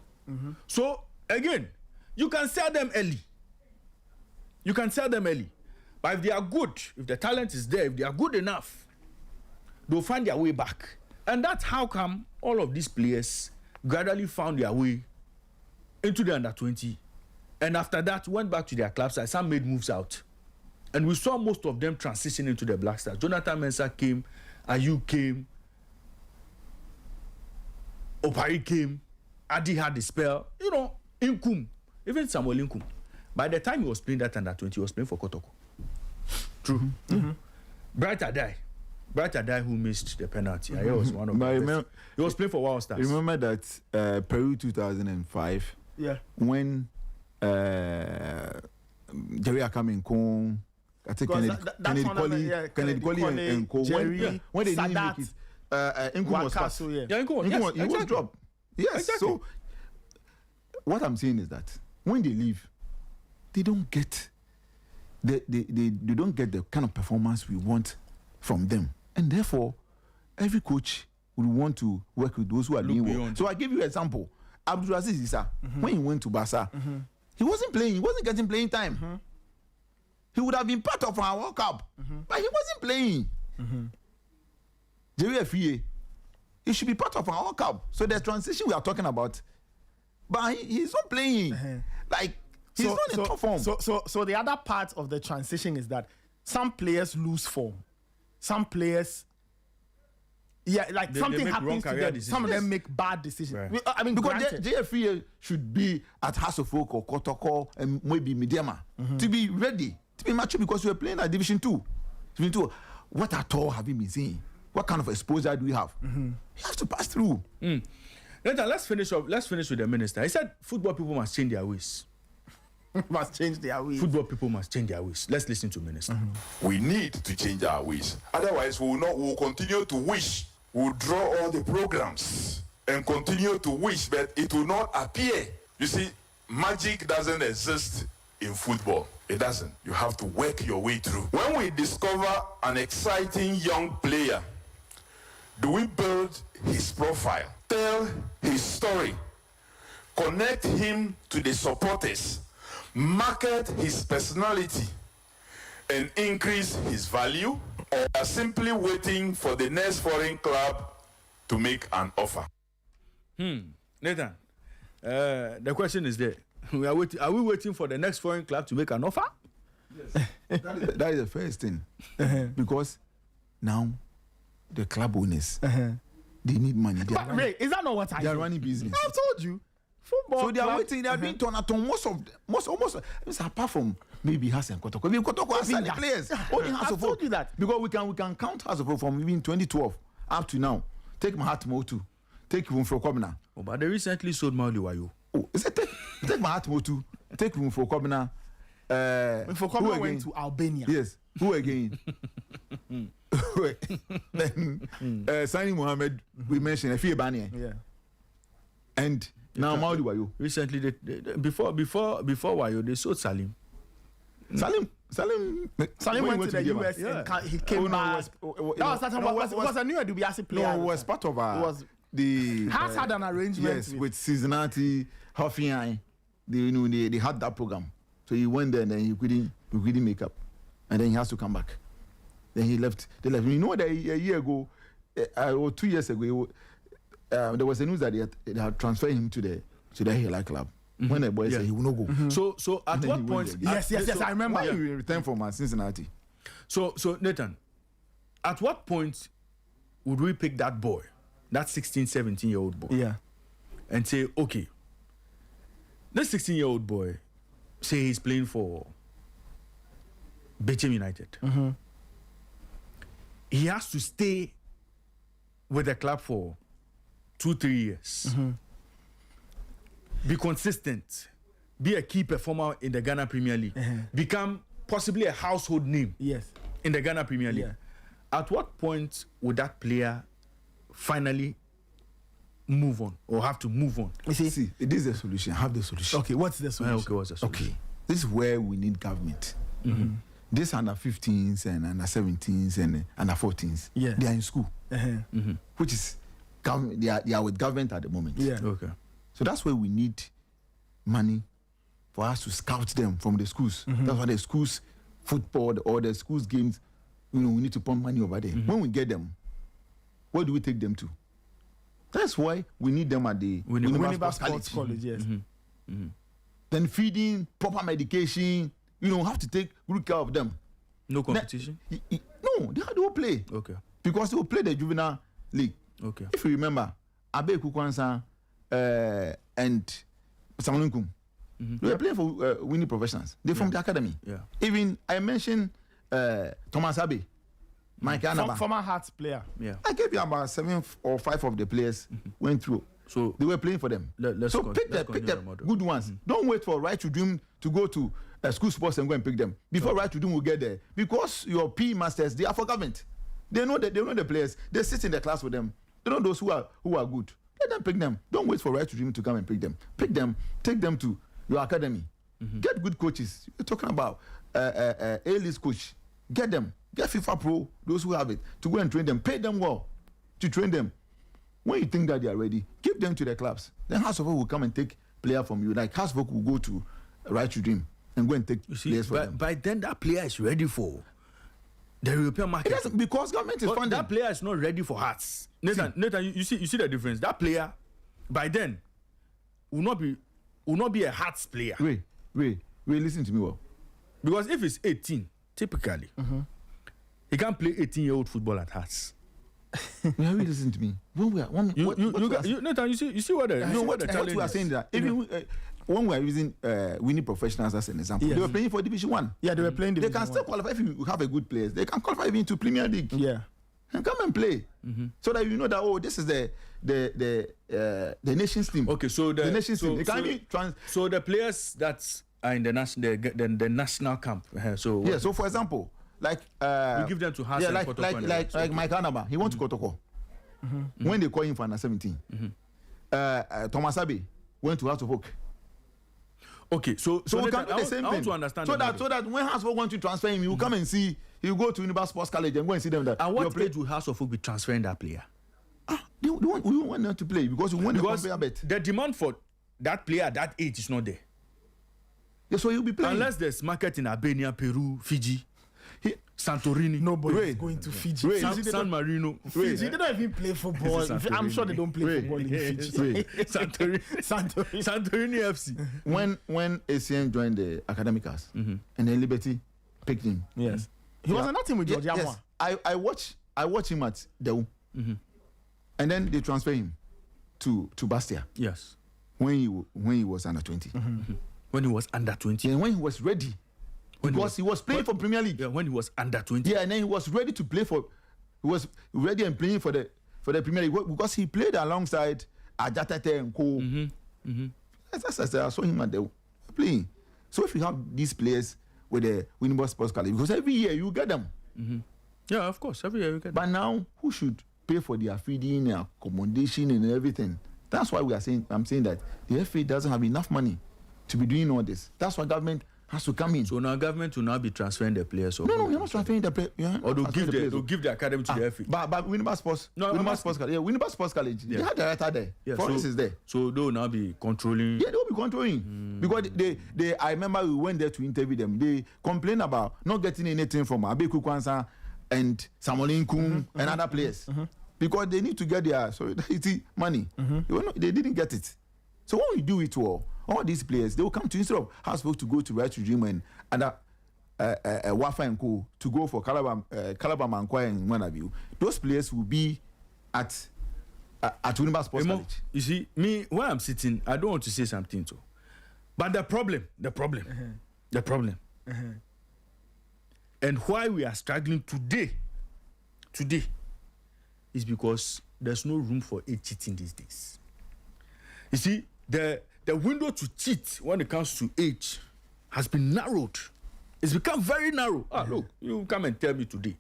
So, again, you can sell them early. You can sell them early. But if they are good, if the talent is there, if they are good enough, they'll find their way back. And that's how come all of these players gradually found their way into the under-20. And after that, went back to their clubs and some made moves out. And we saw most of them transition into the Black Stars. Jonathan Mensah came, Ayew came, Opari came, Adi had the spell, Inkum, even Samuel Inkum. By the time he was playing that under-20, he was playing for Kotoko. True. Bright Adai, who missed the penalty. I was one of them. He was playing for Wild Stars. Remember that Peru 2005? Yeah. When Jerry Akamin Kong, I think Kennedy Colley and Co. When they didn't make it, Inkum was passed. Inkum was dropped. Yes. Exactly. So what I'm saying is that when they leave, they don't get they don't get the kind of performance we want from them, and therefore every coach will want to work with those who are doing well. So I give you an example. Abdulaziz Issa, when he went to Barca, he wasn't playing. He wasn't getting playing time. He would have been part of our World Cup, but he wasn't playing. JFA, he should be part of our World Cup. So the transition we are talking about, but he's not playing. Like he's not in top form. So the other part of the transition is that some players lose form. Some players, something happens to them. Decisions. Some of them make bad decisions. Right. I mean, because JFA should be at Hasselhoff or Kotoko and maybe Mediama to be ready, to be mature, because we are playing at Division 2. Division 2. What at all have you been seeing? What kind of exposure do we have? You have to pass through. Let's finish with the minister. He said football people must change their ways. Must change their ways. Football people must change their ways. Let's listen to Minister. We need to change our ways. Otherwise, we will continue to wish. We'll draw all the programs and continue to wish, but it will not appear. You see, magic doesn't exist in football. It doesn't. You have to work your way through. When we discover an exciting young player, do we build his profile, tell his story, connect him to the supporters, market his personality and increase his value, or are simply waiting for the next foreign club to make an offer? Nathan, the question is there. Are we waiting for the next foreign club to make an offer? Yes. that is the first thing. Because now the club owners, they need money. They are running, Ray, is that not what I they are said? running business. I've told you. Football. So they are club- waiting. They are being torn on almost apart from maybe Hassan Kotoko. Maybe Kotoko has signed the players. Only I've Hassan told you that. because we can count Hassan from even 2012 up to now. Take Mahatma too. Take room for Kobina. Oh, but they recently sold Mauli Wayo. Oh, is it take Mahatma too? Take room for Kobina. For Kobina went to Albania. Yes. Who again? Then Sani Mohammed, we mentioned Efi Ebania. Yeah. And now Mauli Wayo. Recently, before Wayo, they sold Salim. Salim Salim went to the US Yeah. and he came back. Was a new Dubiasi player. No, it was part of was the has had an arrangement. yes with Cincinnati, Hoffenheim. They had that program. So he went there and then he couldn't make up, and then he has to come back. Then he left. They left. You know that a year ago, or 2 years ago, there was a news that they had transferred him to the Hela club. When the boy said he will not go. So at then what he went point? there. Yes, I remember. Why you return from Cincinnati? So Nathan, at what point would we pick that boy, that 16, 17-year-old boy, Yeah. and say, okay, this 16-year-old boy, say he's playing for Bechem United. He has to stay with the club for 2-3 years. Be consistent. Be a key performer in the Ghana Premier League. Become possibly a household name Yes. in the Ghana Premier League. Yeah. At what point would that player finally move on or have to move on? You see? See, this is the solution. I have the solution. Okay, what's the solution? Okay, what's the solution? Okay, this is where we need government. This under 15s and under 17s and under 14s, Yeah. they are in school, Uh-huh. which is they are with government at the moment. Yeah. Okay. So that's where we need money for us to scout them from the schools. That's why the schools football or the schools games, we need to pump money over there. When we get them, where do we take them to? That's why we need them at the Winneba Sports College, yes. Then feeding, proper medication. Have to take good care of them. No competition? No, they will play. Okay. Because they will play the juvenile league. Okay. If you remember, Abe Kukwansa and Samanunkum, they were playing for winning professionals. They're from the academy. Yeah. Even I mentioned Thomas Abe, Mike Anaba. Former Hearts player. Yeah. I gave you about 7 or 5 of the players went through. So They were playing for them. let's So con- pick let's the continue the model. good ones. Don't wait for Right to Dream to go to school sports and go and pick them. Before Right to Dream will get there. Because your PE masters, they are for government. They know the players. They sit in the class with them. They know those who are good. Let them pick them. Don't wait for Right to Dream to come and pick them. Pick them, take them to your academy. Get good coaches. You're talking about A-list coach. Get them. Get FIFA Pro, those who have it, to go and train them. Pay them well to train them. When you think that they are ready, give them to the clubs. Then House of Oak will come and take player from you. Like House of Oak will go to Right to Dream and go and take You see, players for them. by then that player is ready for the European It market. doesn't, because government is But funding. that player is not ready for Hearts. Nathan, you see the difference. That player, by then, will not be a Hearts player. Wait, listen to me well. Because if he's 18, typically, he can't play 18-year-old football at Hearts. Really listen to me. When we are, Nathan, you see what the what we challenge are is. saying that even when we are using winning professionals as an example, Yes. they were playing for Division 1. Yeah, they were playing They Division can still one. qualify if you have a good players. They can qualify even to Premier League. Yeah. And come and play, so that you know that this is the nation's team. Okay, so the nation's team. They can be So the players that are in the national camp. So Yeah. So for example, like we give them to Hearts and Kotoko and the rest. like Mike Anaba, he went to Kotoko. When they call him for under 17, Thomas Abe went to House of Oak. Okay, so So we Nathan, can do the same I want thing. to understand So the that model. when House of Oak want to transfer him, he will come and see. He will go to Universal Sports College and go and see them. That At your what play- age will House of Oak be transferring that player? we want them to play because we want the Because conveyor belt. the demand for that player at that age is not there. Yeah, so he'll be playing. Unless there's market in Albania, Peru, Fiji, Santorini. Nobody Ray. is going to Fiji. Ray. San Marino. Fiji, they don't even play football. This is I'm Santorini. sure they don't play Ray. football in Fiji. Ray. Santorini. Santorini FC. When ACN joined the Academicals and then Liberty picked him. Yes. He was on that team with George Yamwa. Yes. I watch him at Deu. And then they transfer him to Bastia Yes. when he was under 20. When he was under 20. Yeah, when he was ready. Because he was playing for Premier League. Yeah, when he was under 20. Yeah, and then he was ready to play for. He was ready and playing for the Premier League because he played alongside Ajatete and Co. As I said, I saw him at the playing. So if you have these players with the Winnipeg Sports College, because every year you get them. Yeah, of course. Every year you get But now, who should pay for their feeding, their accommodation, and everything? That's why I'm saying that the FA doesn't have enough money to be doing all this. That's why government has to come in. So now government will now be transferring the players. No, you're not transferring the players. Or they'll give the academy to the FA. But Winnipeg Sports, Winnipeg Sports College, Winnipeg Sports College, they have director there. Yeah, Forest is there. So they will now be controlling. Yeah, they will be controlling because they. I remember we went there to interview them. They complain about not getting anything from Abeku Kwanzaa and Samolin Kum and other players because they need to get their money. They didn't get it. So when we do it all these players, they will come to instead of Hasbrook to go to Right to Dream and other Wafa and Co to go for Calabar Manquai and one of you. Those players will be at Winnipeg Sports College. You see, me where I'm sitting, I don't want to say something too, but the problem, and why we are struggling today, is because there's no room for cheating these days. You see, the window to cheat when it comes to age has been narrowed. It's become very narrow. Look, you come and tell me today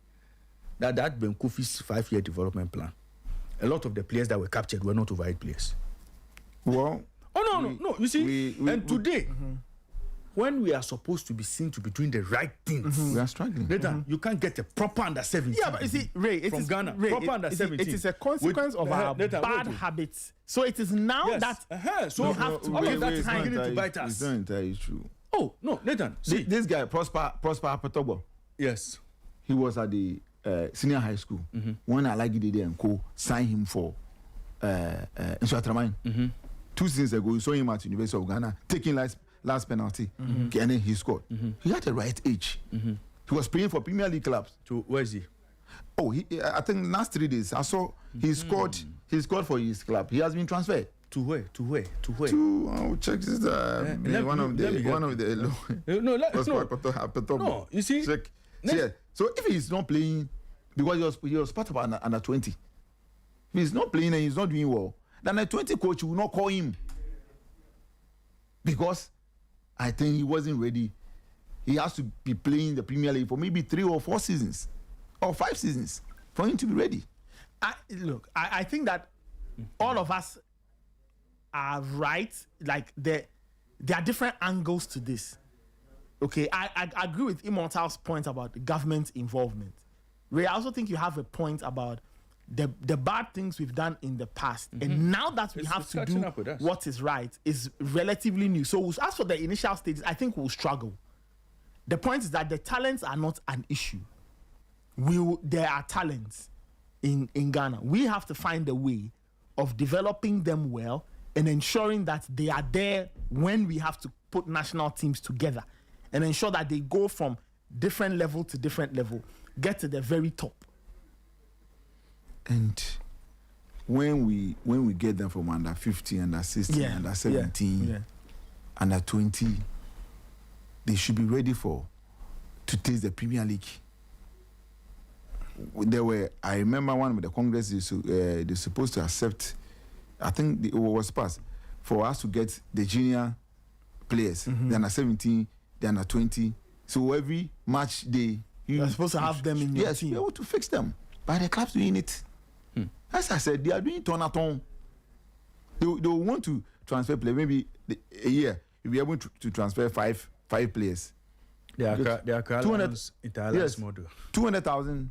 that Ben Kofi's 5-year development plan, a lot of the players that were captured were not overage players. Well, no. You see, today, when we are supposed to be seen to be doing the right things, we are struggling. Nathan, you can't get a proper under 17. Yeah, but you see, Ray, from Ghana, proper under 17. It is a consequence of our bad habits. So it is now that so we have to all give of that is time. beginning to bite us. It's not entirely true. Oh no, Nathan. See, This guy Prosper Apatobo, yes, he was at the senior high school when Alagide and Co signed him for Nshuatraman. 2 seasons ago, you saw him at University of Ghana taking last penalty, and then he scored. He had the right age. He was playing for Premier League clubs. to where is he? Oh, I think last 3 days I saw he scored. He scored for his club. He has been transferred. To where? I'll check this. One of the. No, you see. Check. Yeah. So if he's not playing, because he was part of under 20, if he's not playing and he's not doing well, then a 20 coach will not call him because I think he wasn't ready. He has to be playing the Premier League for maybe 3 or 4 seasons or 5 seasons for him to be ready. I think that all of us are right. Like there are different angles to this. Okay, I agree with Immortal's point about the government involvement. Ray, I also think you have a point about the bad things we've done in the past, and now that we have to do what is right is relatively new. So as for the initial stages, I think we'll struggle. The point is that the talents are not an issue. There are talents in Ghana. We have to find a way of developing them well and ensuring that they are there when we have to put national teams together and ensure that they go from different level to different level, get to the very top. And when we get them from under 15, under 16, under 17, under 20, they should be ready to taste the Premier League. I remember one of the congresses, they're supposed to accept, I think it was passed, for us to get the junior players, the under 17, the under 20. So every match day, you're supposed to have them in your team. Yes, be able to fix them. But the clubs doing it. As I said, they are doing turn-a-turn. They want to transfer players. Maybe a year, you'll be able to transfer five players. They are Italians model. 200,000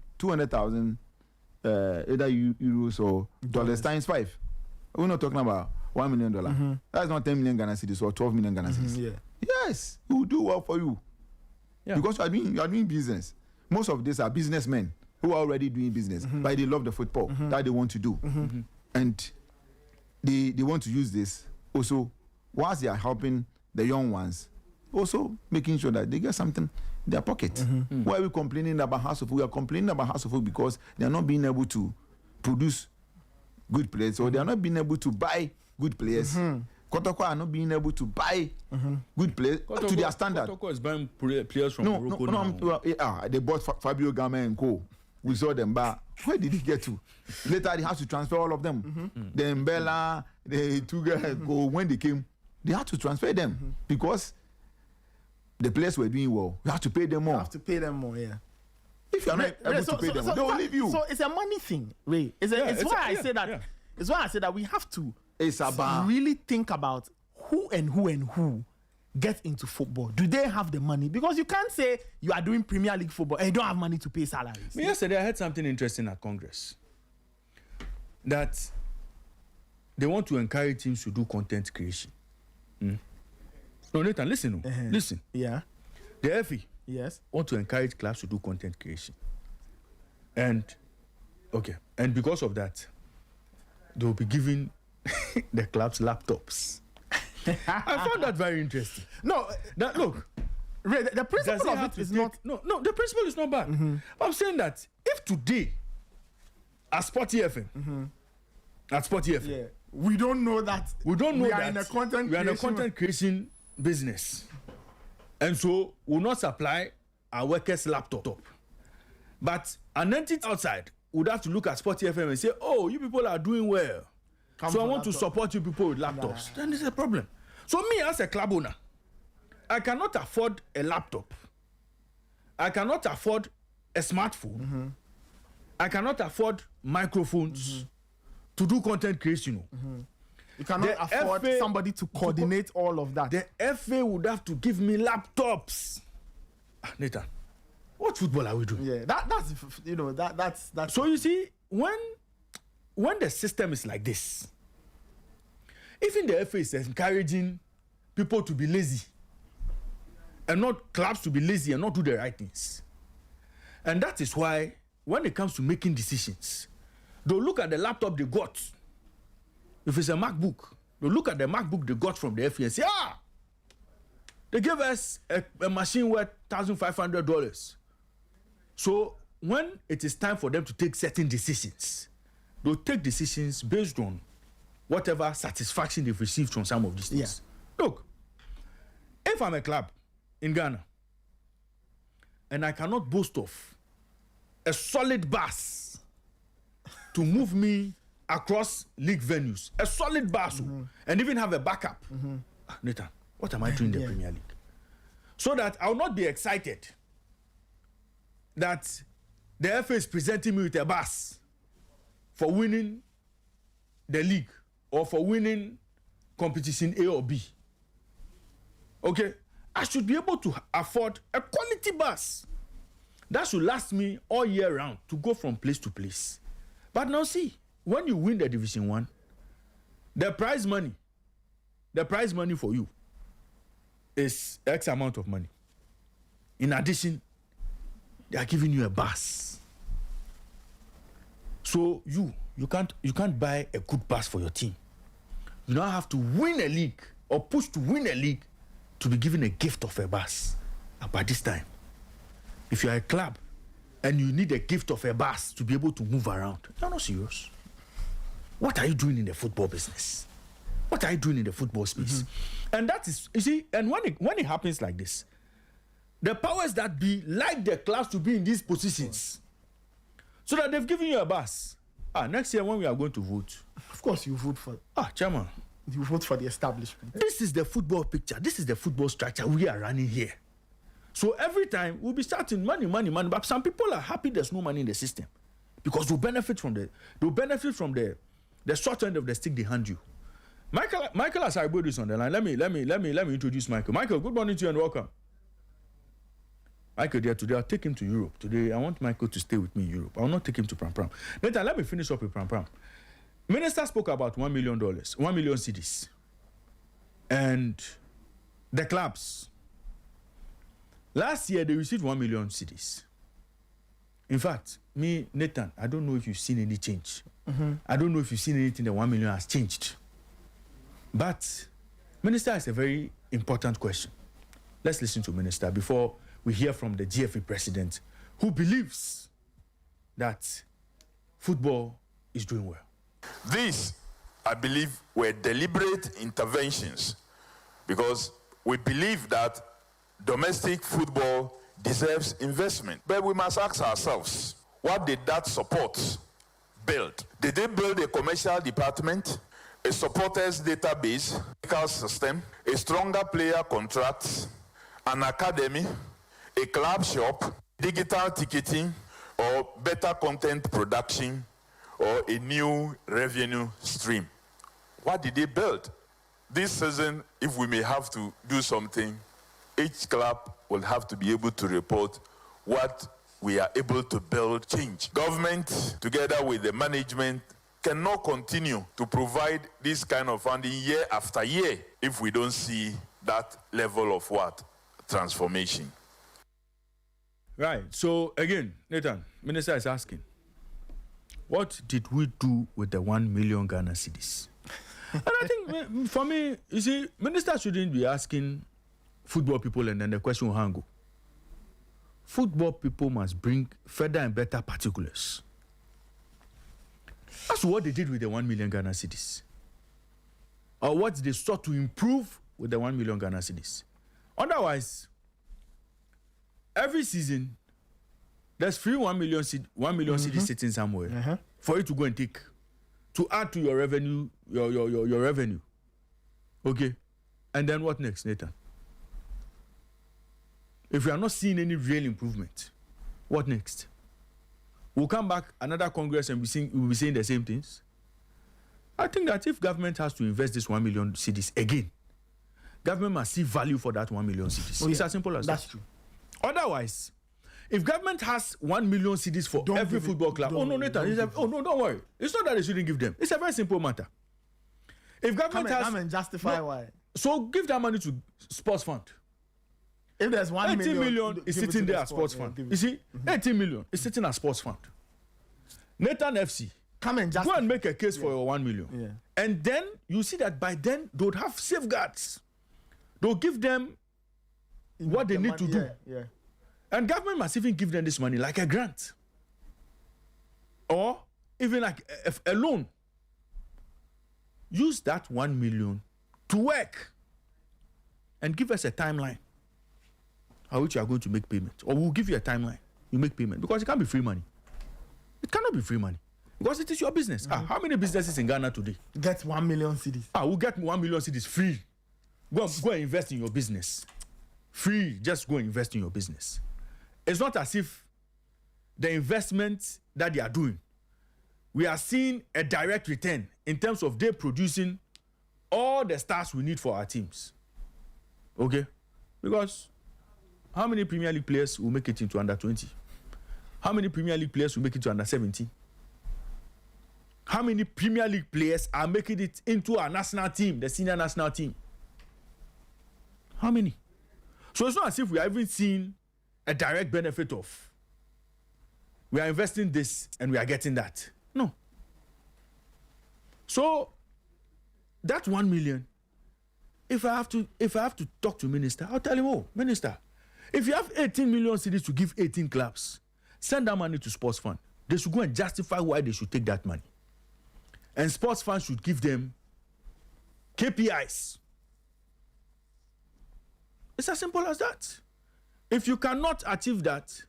either euros or dollars times 5. We're not talking about $1 million. That's not 10 million Ghana cedis or 12 million Ghana cedis. Yes, he will do well for you. Yeah. Because you are doing business. Most of these are businessmen who are already doing business, but they love the football that they want to do. And they want to use this also, whilst they are helping the young ones, also making sure that they get something in their pocket. Why are we complaining about House of Food? We are complaining about House of Food because they are not being able to produce good players, or they are not being able to buy good players. Kotoko are not being able to buy good players to their standard. Kotoko is buying players from Morocco now. They bought Fabio Gama and co. We saw them, but where did he get to? Later, they had to transfer all of them. The Mbella, the Tuga, when they came, they had to transfer them because the players were doing well. You have to pay them more. You have to pay them more, yeah. If you are not able to pay them, they will leave you. So it's a money thing, Ray. It's why I say that. It's why I say that we have to really think about who get into football. Do they have the money? Because you can't say you are doing Premier League football and you don't have money to pay salaries. Yesterday I heard something interesting at Congress, that they want to encourage teams to do content creation. No, Nathan, listen. Listen. Yeah. The FA want to encourage clubs to do content creation. And because of that, they will be giving the clubs laptops. I found that very interesting. No, look, Ray, the principle of it is not. No, the principle is not bad. But I'm saying that if today, at Sporty FM, we don't know that. We are in a content creation business, and so we'll not supply our workers laptop. But an entity outside would have to look at Sporty FM and say, "Oh, you people are doing well, so I want to support you people with laptops." Then there's a problem. So me as a club owner, I cannot afford a laptop. I cannot afford a smartphone. I cannot afford microphones to do content creation. You cannot afford somebody to coordinate all of that. The FA would have to give me laptops. Nathan, what football are we doing? Yeah, that's. So you see, when the system is like this, even the FA is encouraging people to be lazy, and not clubs to be lazy and not do the right things. And that is why, when it comes to making decisions, they'll look at the laptop they got. If it's a MacBook, they'll look at the MacBook they got from the FA and say, they gave us a machine worth $1,500. So when it is time for them to take certain decisions, they'll take decisions based on whatever satisfaction they've received from some of these things. Look, if I'm a club in Ghana and I cannot boast of a solid bus to move me across league venues, a solid bus, and even have a backup, Nathan, what am I doing in the Premier League? So that I'll not be excited that the FA is presenting me with a bus for winning the league or for winning competition A or B. Okay? I should be able to afford a quality bus that should last me all year round to go from place to place. But now see, when you win the Division 1, the prize money for you is X amount of money. In addition, they are giving you a bus. So you can't buy a good bus for your team. You now have to win a league or push to win a league to be given a gift of a bus. And by this time, if you are a club and you need a gift of a bus to be able to move around, you're not serious. What are you doing in the football business? What are you doing in the football space? And that is, you see, and when it happens like this, the powers that be like the clubs to be in these positions, so that they've given you a bus. Next year when we are going to vote, of course you vote for. Chairman, you vote for the establishment. This is the football picture. This is the football structure we are running here. So every time we'll be starting money. But some people are happy there's no money in the system because they'll benefit from the short end of the stick they hand you. Michael Asaibo is on the line. Let me introduce Michael. Michael, good morning to you and welcome. Michael, today I'll take him to Europe. Today I want Michael to stay with me in Europe. I will not take him to Pram Pram. Later, let me finish up with Pram Pram. Minister spoke about $1 million, 1 million cedis. And the clubs. Last year, they received 1 million cedis. In fact, me, Nathan, I don't know if you've seen any change. I don't know if you've seen anything that 1 million has changed. But, Minister, is a very important question. Let's listen to Minister before we hear from the GFA president, who believes that football is doing well. These, I believe, were deliberate interventions because we believe that domestic football deserves investment. But we must ask ourselves, what did that support build? Did they build a commercial department, a supporters database, a system, a stronger player contracts, an academy, a club shop, digital ticketing, or better content production, or a new revenue stream? What did they build? This season, if we may have to do something, each club will have to be able to report what we are able to build change. Government, together with the management, cannot continue to provide this kind of funding year after year if we don't see that level of what? Transformation. Right. So, again, Nathan, Minister is asking, what did we do with the 1 million Ghana cedis? And I think, for me, you see, Minister shouldn't be asking football people and then the question will hang. Football people must bring further and better particulars. That's what they did with the 1 million Ghana cedis. Or what they sought to improve with the 1 million Ghana cedis. Otherwise, every season, there's free 1 million cedis sitting somewhere for you to go and take to add to your revenue, your revenue. Okay? And then what next, Nathan? If we are not seeing any real improvement, what next? We'll come back another Congress and we'll be saying the same things. I think that if government has to invest this 1 million cedis again, government must see value for that 1 million cedis. It's as simple as that. That's true. Otherwise, if government has 1 million cedis for every football club, oh no, Nathan, don't worry. It's not that they shouldn't give them. It's a very simple matter. If government Come and justify why. So give that money to sports fund. If there's 1 18 million is give it sitting to there the as sports sport, fund. You see, 18 million is sitting as sports fund. Nathan FC, Come and go justify. and make a case for your 1 million. Yeah. And then you see that by then they would have safeguards. They'll give them what they need to do. Yeah. And government must even give them this money like a grant. Or even like a loan. Use that 1 million to work. And give us a timeline how which you are going to make payment. Or we'll give you a timeline. You make payment. Because it can't be free money. It cannot be free money. Because it is your business. How many businesses in Ghana today? Get 1 million cedis. We'll get 1 million cedis free. Go and invest in your business. Free. Just go and invest in your business. It's not as if the investment that they are doing, we are seeing a direct return in terms of they producing all the stars we need for our teams. Okay? Because how many Premier League players will make it into under 20? How many Premier League players will make it to under 17? How many Premier League players are making it into our national team, the senior national team? How many? So it's not as if we are even seeing a direct benefit of we are investing this and we are getting that. No. So that 1 million, if I have to talk to minister, I'll tell him, oh, minister, if you have 18 million cedis to give 18 clubs, send that money to sports fund. They should go and justify why they should take that money. And sports fund should give them KPIs. It's as simple as that. If you cannot achieve that,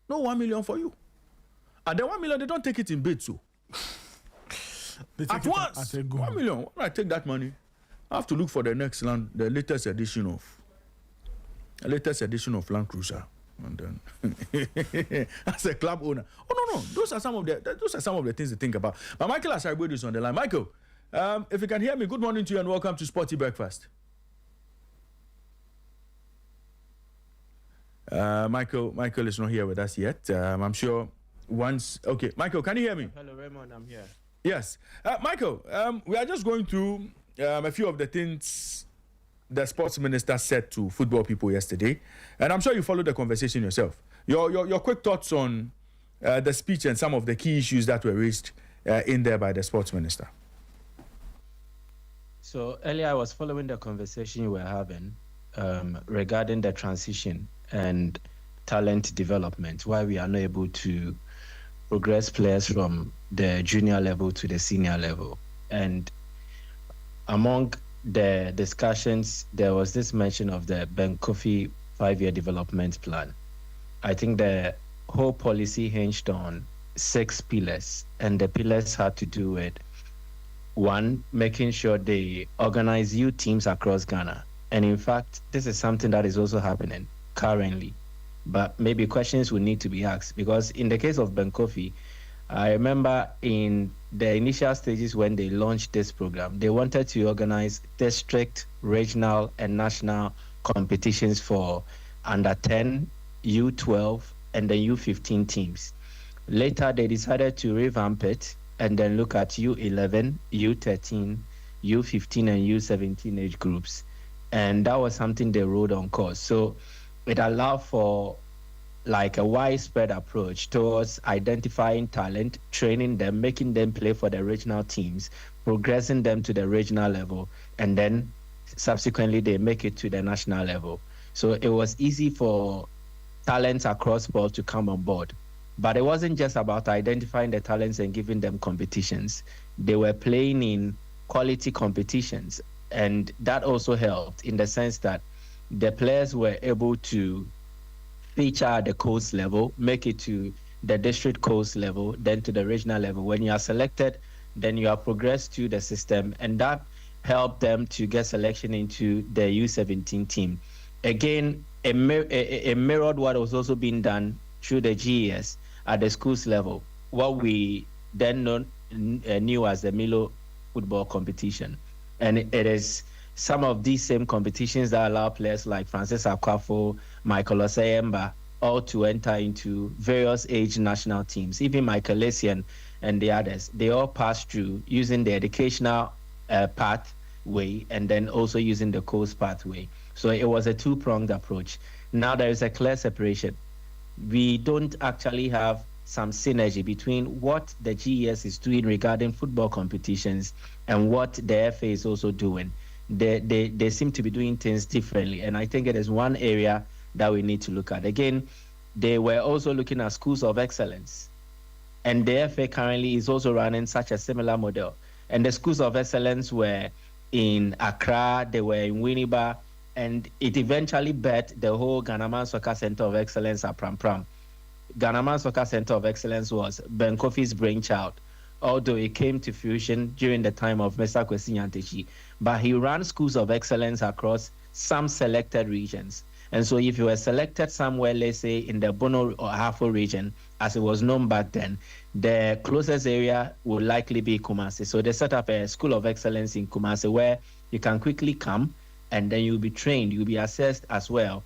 no 1 million for you. And the 1 million, they don't take it in bits. So at once, 1 million. When I take that money, I have to look for the next land, the latest edition of Land Cruiser. And then as a club owner. Oh no, those are some of the things to think about. But Michael Asaribwe is on the line. Michael, if you can hear me, good morning to you and welcome to Sporty Breakfast. Michael is not here with us yet. I'm sure once. Okay, Michael, can you hear me? Hello, Raymond. I'm here. Yes, Michael. We are just going through a few of the things the sports minister said to football people yesterday, and I'm sure you followed the conversation yourself. Your quick thoughts on the speech and some of the key issues that were raised in there by the sports minister. So earlier I was following the conversation you were having regarding the transition and talent development, why we are not able to progress players from the junior level to the senior level. And among the discussions, there was this mention of the Ben Kofi 5-year development plan. I think the whole policy hinged on 6 pillars, and the pillars had to do with, one, making sure they organize youth teams across Ghana. And in fact, this is something that is also happening currently. But maybe questions will need to be asked, because in the case of Ben Kofi, I remember in the initial stages when they launched this program, they wanted to organize district, regional, and national competitions for under 10, U12, and the U15 teams. Later, they decided to revamp it and then look at U11, U13, U15, and U17 age groups. And that was something they rode on course. So it allowed for like a widespread approach towards identifying talent, training them, making them play for the regional teams, progressing them to the regional level, and then subsequently they make it to the national level. So it was easy for talents across board to come on board. But it wasn't just about identifying the talents and giving them competitions. They were playing in quality competitions. And that also helped in the sense that the players were able to feature at the coast level, make it to the district coast level, then to the regional level. When you are selected, then you are progressed to the system, and that helped them to get selection into the U17 team. Again, it mirrored what was also being done through the GES at the schools level, what we then knew as the Milo football competition. And it is some of these same competitions that allow players like Francis Akwafo, Michael Osayemba, all to enter into various age national teams. Even Michael Essien and the others, they all pass through using the educational pathway and then also using the coast pathway. So it was a two-pronged approach. Now there is a clear separation. We don't actually have some synergy between what the GES is doing regarding football competitions and what the FA is also doing. They seem to be doing things differently, and I think it is one area that we need to look at. Again, they were also looking at schools of excellence, and the FA currently is also running such a similar model. And the schools of excellence were in Accra, they were in Winneba, and it eventually birthed the whole Ghanaman Soccer Center of Excellence at Pram Pram. Ghanaman Soccer Center of Excellence was Ben Kofi's brainchild, although it came to fruition during the time of Mr. Kwesi Nyantakyi. But he ran schools of excellence across some selected regions. And so if you were selected somewhere, let's say in the Bono or Ahafo region, as it was known back then, the closest area would likely be Kumasi. So they set up a school of excellence in Kumasi where you can quickly come and then you'll be trained, you'll be assessed as well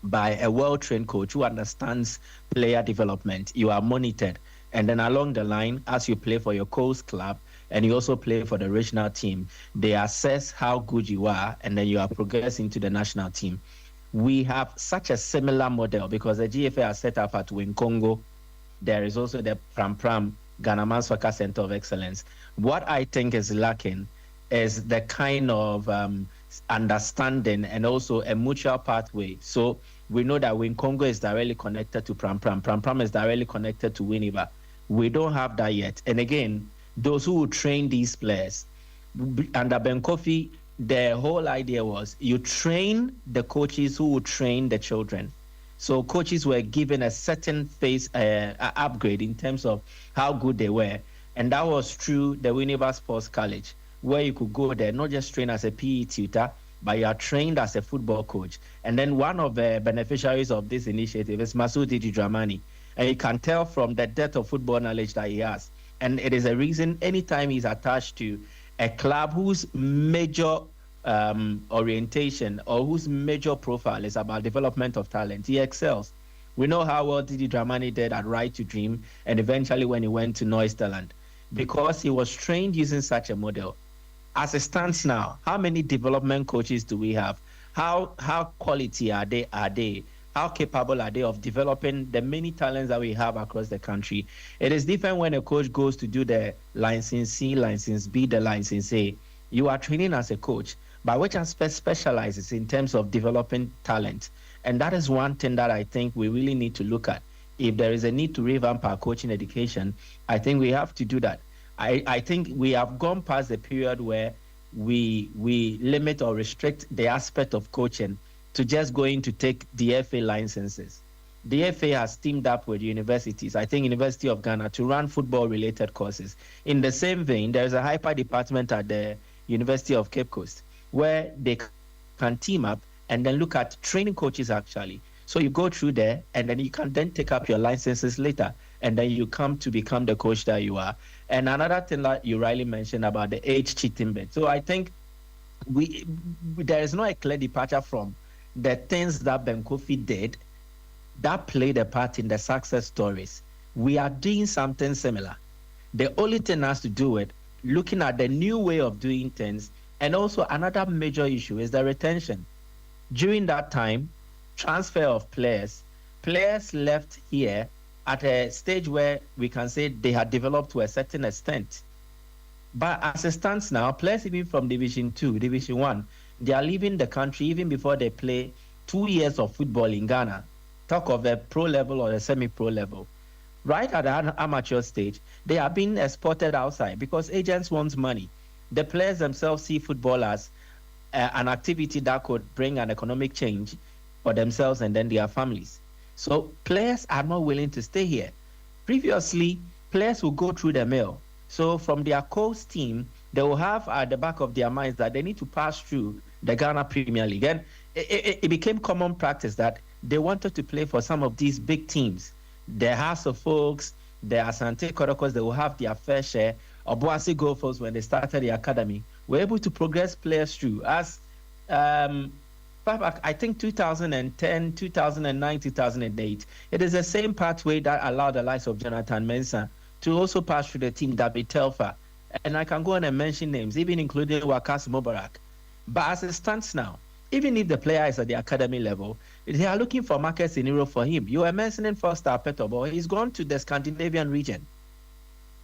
by a well-trained coach who understands player development. You are monitored. And then along the line, as you play for your coast club and you also play for the regional team, they assess how good you are, and then you are progressing to the national team. We have such a similar model because the GFA are set up at Winkongo. There is also the Pram Pram Ghanaman Soccer Center of Excellence. What I think is lacking is the kind of understanding and also a mutual pathway. So we know that Winkongo is directly connected to Pram Pram. Pram Pram is directly connected to Winneba. We don't have that yet. And again, those who will train these players, under Ben Kofi, the whole idea was you train the coaches who will train the children. So coaches were given a certain phase upgrade in terms of how good they were. And that was through the Winneba Sports College, where you could go there, not just train as a PE tutor, but you are trained as a football coach. And then one of the beneficiaries of this initiative is Masoud Didi Dramani. And you can tell from the depth of football knowledge that he has. And it is a reason anytime he's attached to a club whose major orientation or whose major profile is about development of talent, he excels. We know how well Didi Dramani did at Right to Dream and eventually when he went to Neusterland, because he was trained using such a model. as it stands now, how many development coaches do we have? How quality are they? How capable are they of developing the many talents that we have across the country? It is different when a coach goes to do the license C, license B, the license A. You are training as a coach, but which aspect specializes in terms of developing talent? And that is one thing that I think we really need to look at. If there is a need to revamp our coaching education, I think we have to do that. I think we have gone past the period where we limit or restrict the aspect of coaching to just going to take DFA licenses. DFA has teamed up with universities, I think University of Ghana, to run football-related courses. In the same vein, there's a hyper department at the University of Cape Coast where they can team up and then look at training coaches actually. So you go through there and then you can then take up your licenses later and then you come to become the coach that you are. And another thing that you rightly mentioned about the age cheating bit. So I think there is no a clear departure from the things that Ben Kofi did that played a part in the success stories. We are doing something similar. The only thing has to do with looking at the new way of doing things. And also another major issue is the retention. During that time, transfer of players left here at a stage where we can say they had developed to a certain extent. But as it stands now, players even from Division 2, Division 1, they are leaving the country even before they play 2 years of football in Ghana. Talk of the pro level or the semi-pro level. Right at the amateur stage, they are being exported outside because agents want money. The players themselves see football as an activity that could bring an economic change for themselves and then their families. So players are not willing to stay here. Previously, players will go through the mail. So from their coach team, they will have at the back of their minds that they need to pass through the Ghana Premier League. And it became common practice that they wanted to play for some of these big teams. The House of Folks, the Asante Kodokos, they will have their fair share. Obuasi Gophers, when they started the academy, were able to progress players through. As I think 2010, 2009, 2008, it is the same pathway that allowed the likes of Jonathan Mensah to also pass through the team, David Telfa. And I can go on and mention names, even including Wakas Mubarak. But as it stands now, even if the player is at the academy level, they are looking for markets in Europe for him. You were mentioning Foster Petobo. He's gone to the Scandinavian region.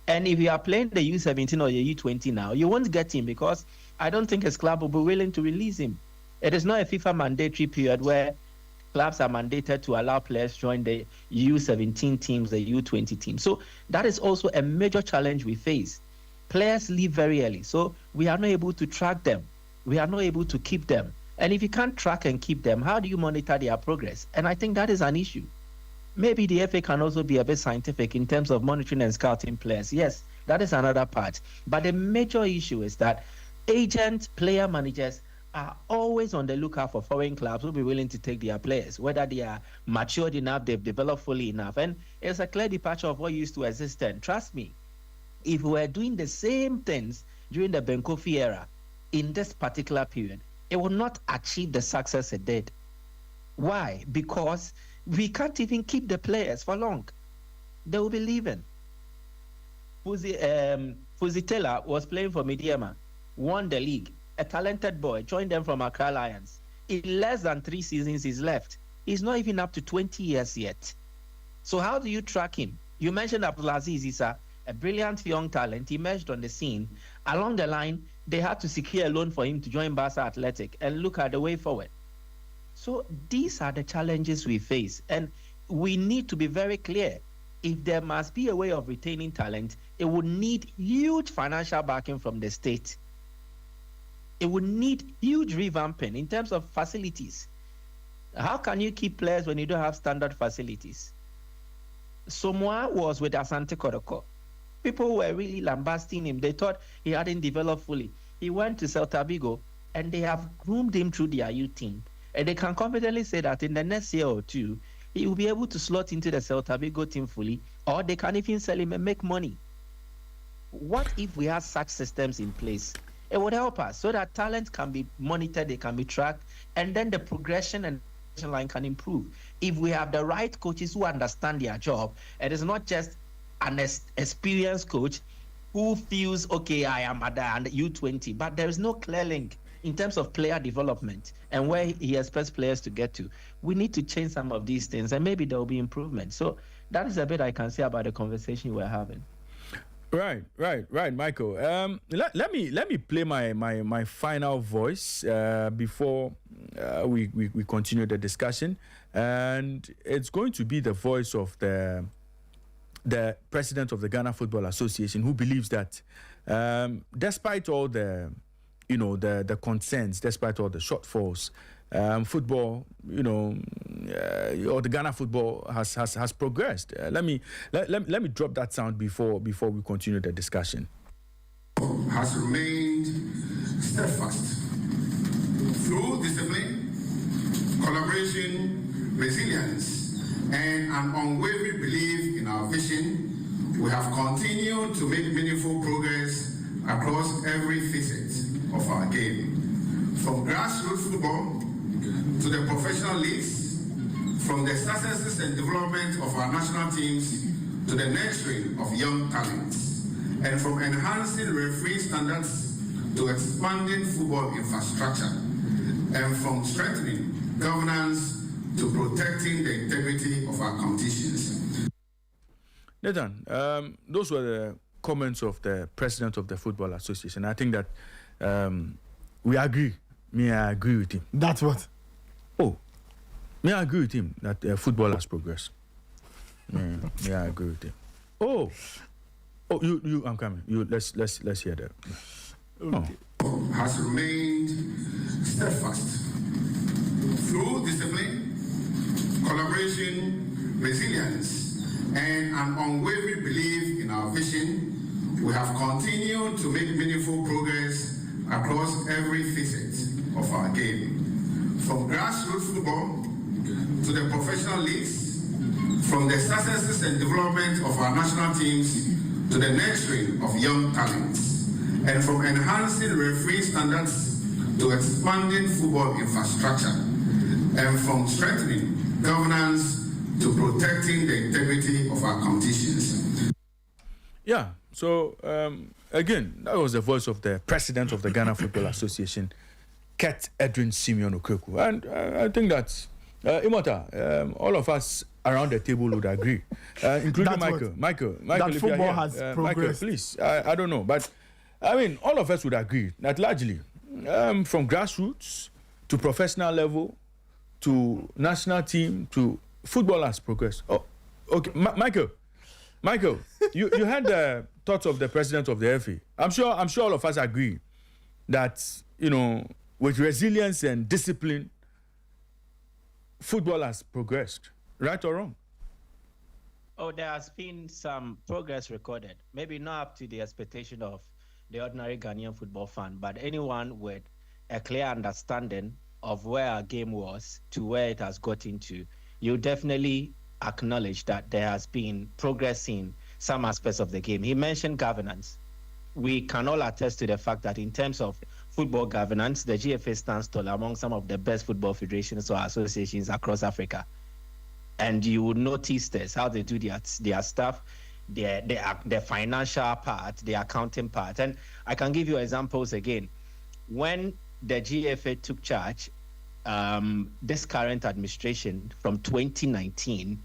And if you are playing the U17 or the U20 now, you won't get him because I don't think his club will be willing to release him. It is not a FIFA mandatory period where clubs are mandated to allow players join the U17 teams, the U20 teams. So that is also a major challenge we face. Players leave very early, so we are not able to track them. We are not able to keep them. And if you can't track and keep them, how do you monitor their progress? And I think that is an issue. Maybe the FA can also be a bit scientific in terms of monitoring and scouting players. Yes, that is another part. But the major issue is that agents, player managers are always on the lookout for foreign clubs who will be willing to take their players, whether they are matured enough, they've developed fully enough. And it's a clear departure of what used to exist then. Trust me, if we were doing the same things during the Ben Kofi era in this particular period, it will not achieve the success it did. Why? Because we can't even keep the players for long. They will be leaving. Fuzi Taylor was playing for Mediama, won the league, a talented boy, joined them from Accra Lions. In less than 3 seasons, he's left. He's not even up to 20 years yet. So how do you track him? You mentioned Abdulaziz Issa, a brilliant young talent, emerged on the scene. Along the line, they had to secure a loan for him to join Barca Athletic and look at the way forward. So these are the challenges we face, and we need to be very clear. If there must be a way of retaining talent, it would need huge financial backing from the state. It would need huge revamping in terms of facilities. How can you keep players when you don't have standard facilities? Somoa was with Asante Kodoko. People were really lambasting him. They thought he hadn't developed fully. He went to Celta Vigo, and they have groomed him through their youth team. And they can confidently say that in the next year or two, he will be able to slot into the Celta Vigo team fully, or they can even sell him and make money. What if we have such systems in place? It would help us so that talent can be monitored, they can be tracked, and then the progression and line can improve. If we have the right coaches who understand their job, it is not just an experienced coach who feels, okay, I am at the U20, but there is no clear link in terms of player development and where he expects players to get to. We need to change some of these things, and maybe there will be improvement. So that is a bit I can say about the conversation we're having. Right, Michael. Let me play my final voice before we continue the discussion, and it's going to be the voice of the president of the Ghana Football Association, who believes that despite all the the concerns, despite all the shortfalls, football, or the Ghana football has progressed. Let me drop that sound before we continue the discussion. Has remained steadfast through discipline, collaboration, resilience, and an unwavering belief in our vision. We have continued to make meaningful progress across every facet of our game, from grassroots football to the professional leagues, from the successes and development of our national teams to the nurturing of young talents, and from enhancing referee standards to expanding football infrastructure, and from strengthening governance to protecting the integrity of our competitions. Nathan, those were the comments of the president of the Football Association. I think that we agree. I agree with him. That's what? Oh, I agree with him that football has progressed. I agree with him. Oh, you, I'm coming. Let's hear that. Okay. Has remained steadfast through discipline, collaboration, resilience, and an unwavering belief in our vision. We have continued to make meaningful progress across every facet of our game, from grassroots football to the professional leagues, from the successes and development of our national teams to the nurturing of young talents, and from enhancing referee standards to expanding football infrastructure, and from strengthening governance to protecting the integrity of our competitions. Yeah, so again, that was the voice of the president of the Ghana Football Association, Ket Edwin Simeon Okweku. And I think that, Imota, all of us around the table would agree, including Michael. Michael, that if football you're here, has progressed. Michael, please, I don't know, but I mean, all of us would agree that largely, from grassroots to professional level to national team to football has progressed. Oh, okay, Michael, you had the thoughts of the president of the FA. I'm sure all of us agree that with resilience and discipline, football has progressed. Right or wrong? Oh, there has been some progress recorded. Maybe not up to the expectation of the ordinary Ghanaian football fan, but anyone with a clear understanding of where our game was to where it has gotten to, you definitely acknowledge that there has been progress in some aspects of the game. He mentioned governance. We can all attest to the fact that in terms of football governance, the GFA stands tall among some of the best football federations or associations across Africa. And you would notice this, how they do their stuff, their financial part, their accounting part. And I can give you examples again. When the GFA took charge, this current administration from 2019,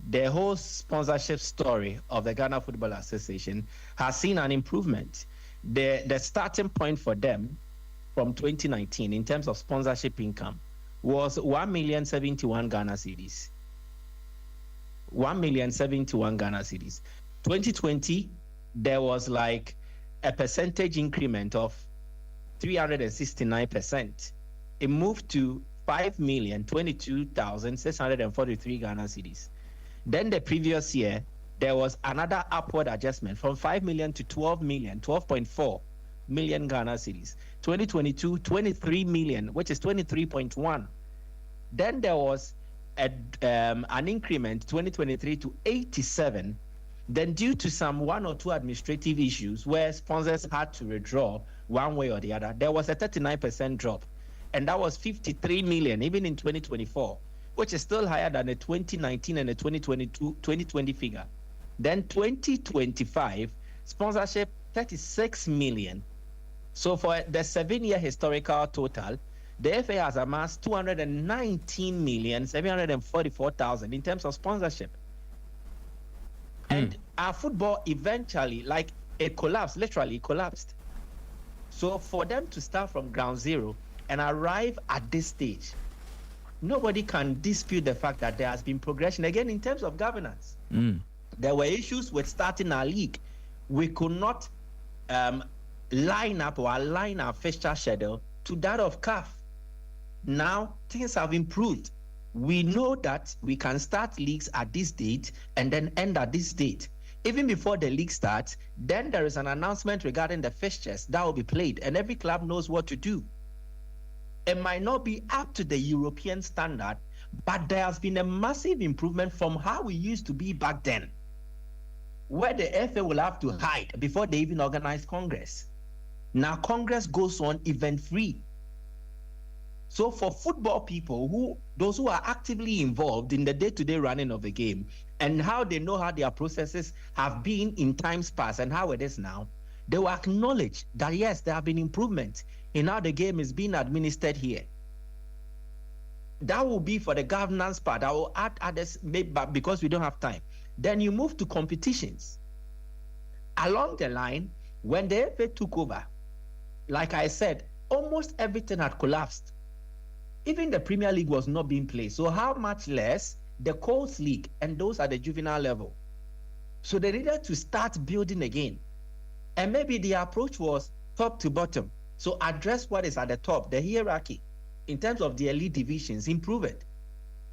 the whole sponsorship story of the Ghana Football Association has seen an improvement. The starting point for them from 2019 in terms of sponsorship income was 1,071 Ghana cedis. 1,071 Ghana cedis. 2020, there was like a percentage increment of 369%. It moved to 5,022,643 Ghana cedis. Then the previous year, there was another upward adjustment from 5 million to 12 million, 12.4 million Ghana cedis. 2022, 23 million, which is 23.1. Then there was an increment 2023 to 87. Then due to some one or two administrative issues where sponsors had to withdraw one way or the other, there was a 39% drop. And that was 53 million, even in 2024, which is still higher than the 2019 and the 2020 figure. Then 2025, sponsorship 36 million. So for the 7-year historical total, the FA has amassed 219,744,000 in terms of sponsorship. And our football eventually, like, it collapsed, literally it collapsed. So for them to start from ground zero and arrive at this stage, nobody can dispute the fact that there has been progression. Again, in terms of governance, there were issues with starting our league. We could not line up or align our fixture schedule to that of CAF. Now, things have improved. We know that we can start leagues at this date and then end at this date. Even before the league starts, then there is an announcement regarding the fixtures that will be played, and every club knows what to do. It might not be up to the European standard, but there has been a massive improvement from how we used to be back then, where the FA will have to hide before they even organize Congress. Now Congress goes on event-free. So for football people, those who are actively involved in the day-to-day running of the game and how they know how their processes have been in times past and how it is now, they will acknowledge that yes, there have been improvements in how the game is being administered here. That will be for the governance part. I will add others, maybe, but because we don't have time. Then you move to competitions. Along the line, when the FA took over, like I said, almost everything had collapsed. Even the Premier League was not being played. So how much less the Coast League, and those at the juvenile level. So they needed to start building again. And maybe the approach was top to bottom. So address what is at the top, the hierarchy, in terms of the elite divisions, improve it.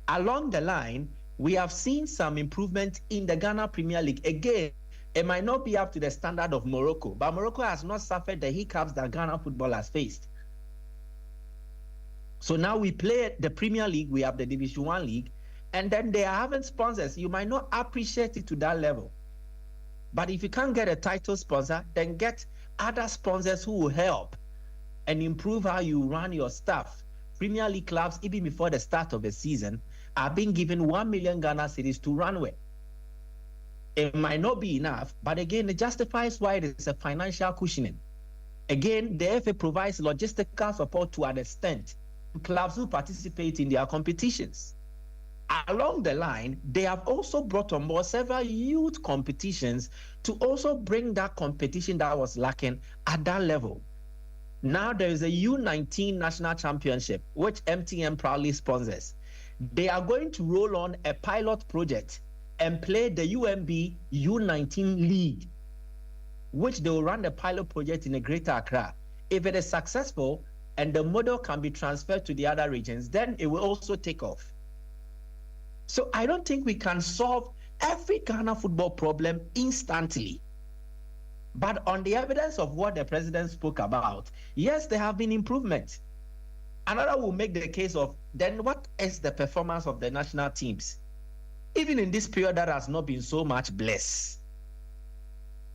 Along the line, we have seen some improvement in the Ghana Premier League. Again, it might not be up to the standard of Morocco, but Morocco has not suffered the hiccups that Ghana football has faced. So now we play the Premier League, we have the Division 1 League, and then they are having sponsors. You might not appreciate it to that level. But if you can't get a title sponsor, then get other sponsors who will help and improve how you run your stuff. Premier League clubs, even before the start of the season, are being given 1 million Ghana cedis to run with. It might not be enough, but again, it justifies why it is a financial cushioning. Again, the FA provides logistical support to an extent to clubs who participate in their competitions. Along the line, they have also brought on board several youth competitions to also bring that competition that was lacking at that level. Now there is a U19 National Championship, which MTN proudly sponsors. They are going to roll on a pilot project and play the UMB U19 League, which they will run the pilot project in a Greater Accra. If it is successful and the model can be transferred to the other regions, then it will also take off. So I don't think we can solve every Ghana football problem instantly. But on the evidence of what the president spoke about, yes, there have been improvements. Another will make the case of, then what is the performance of the national teams? Even in this period that has not been so much blessed,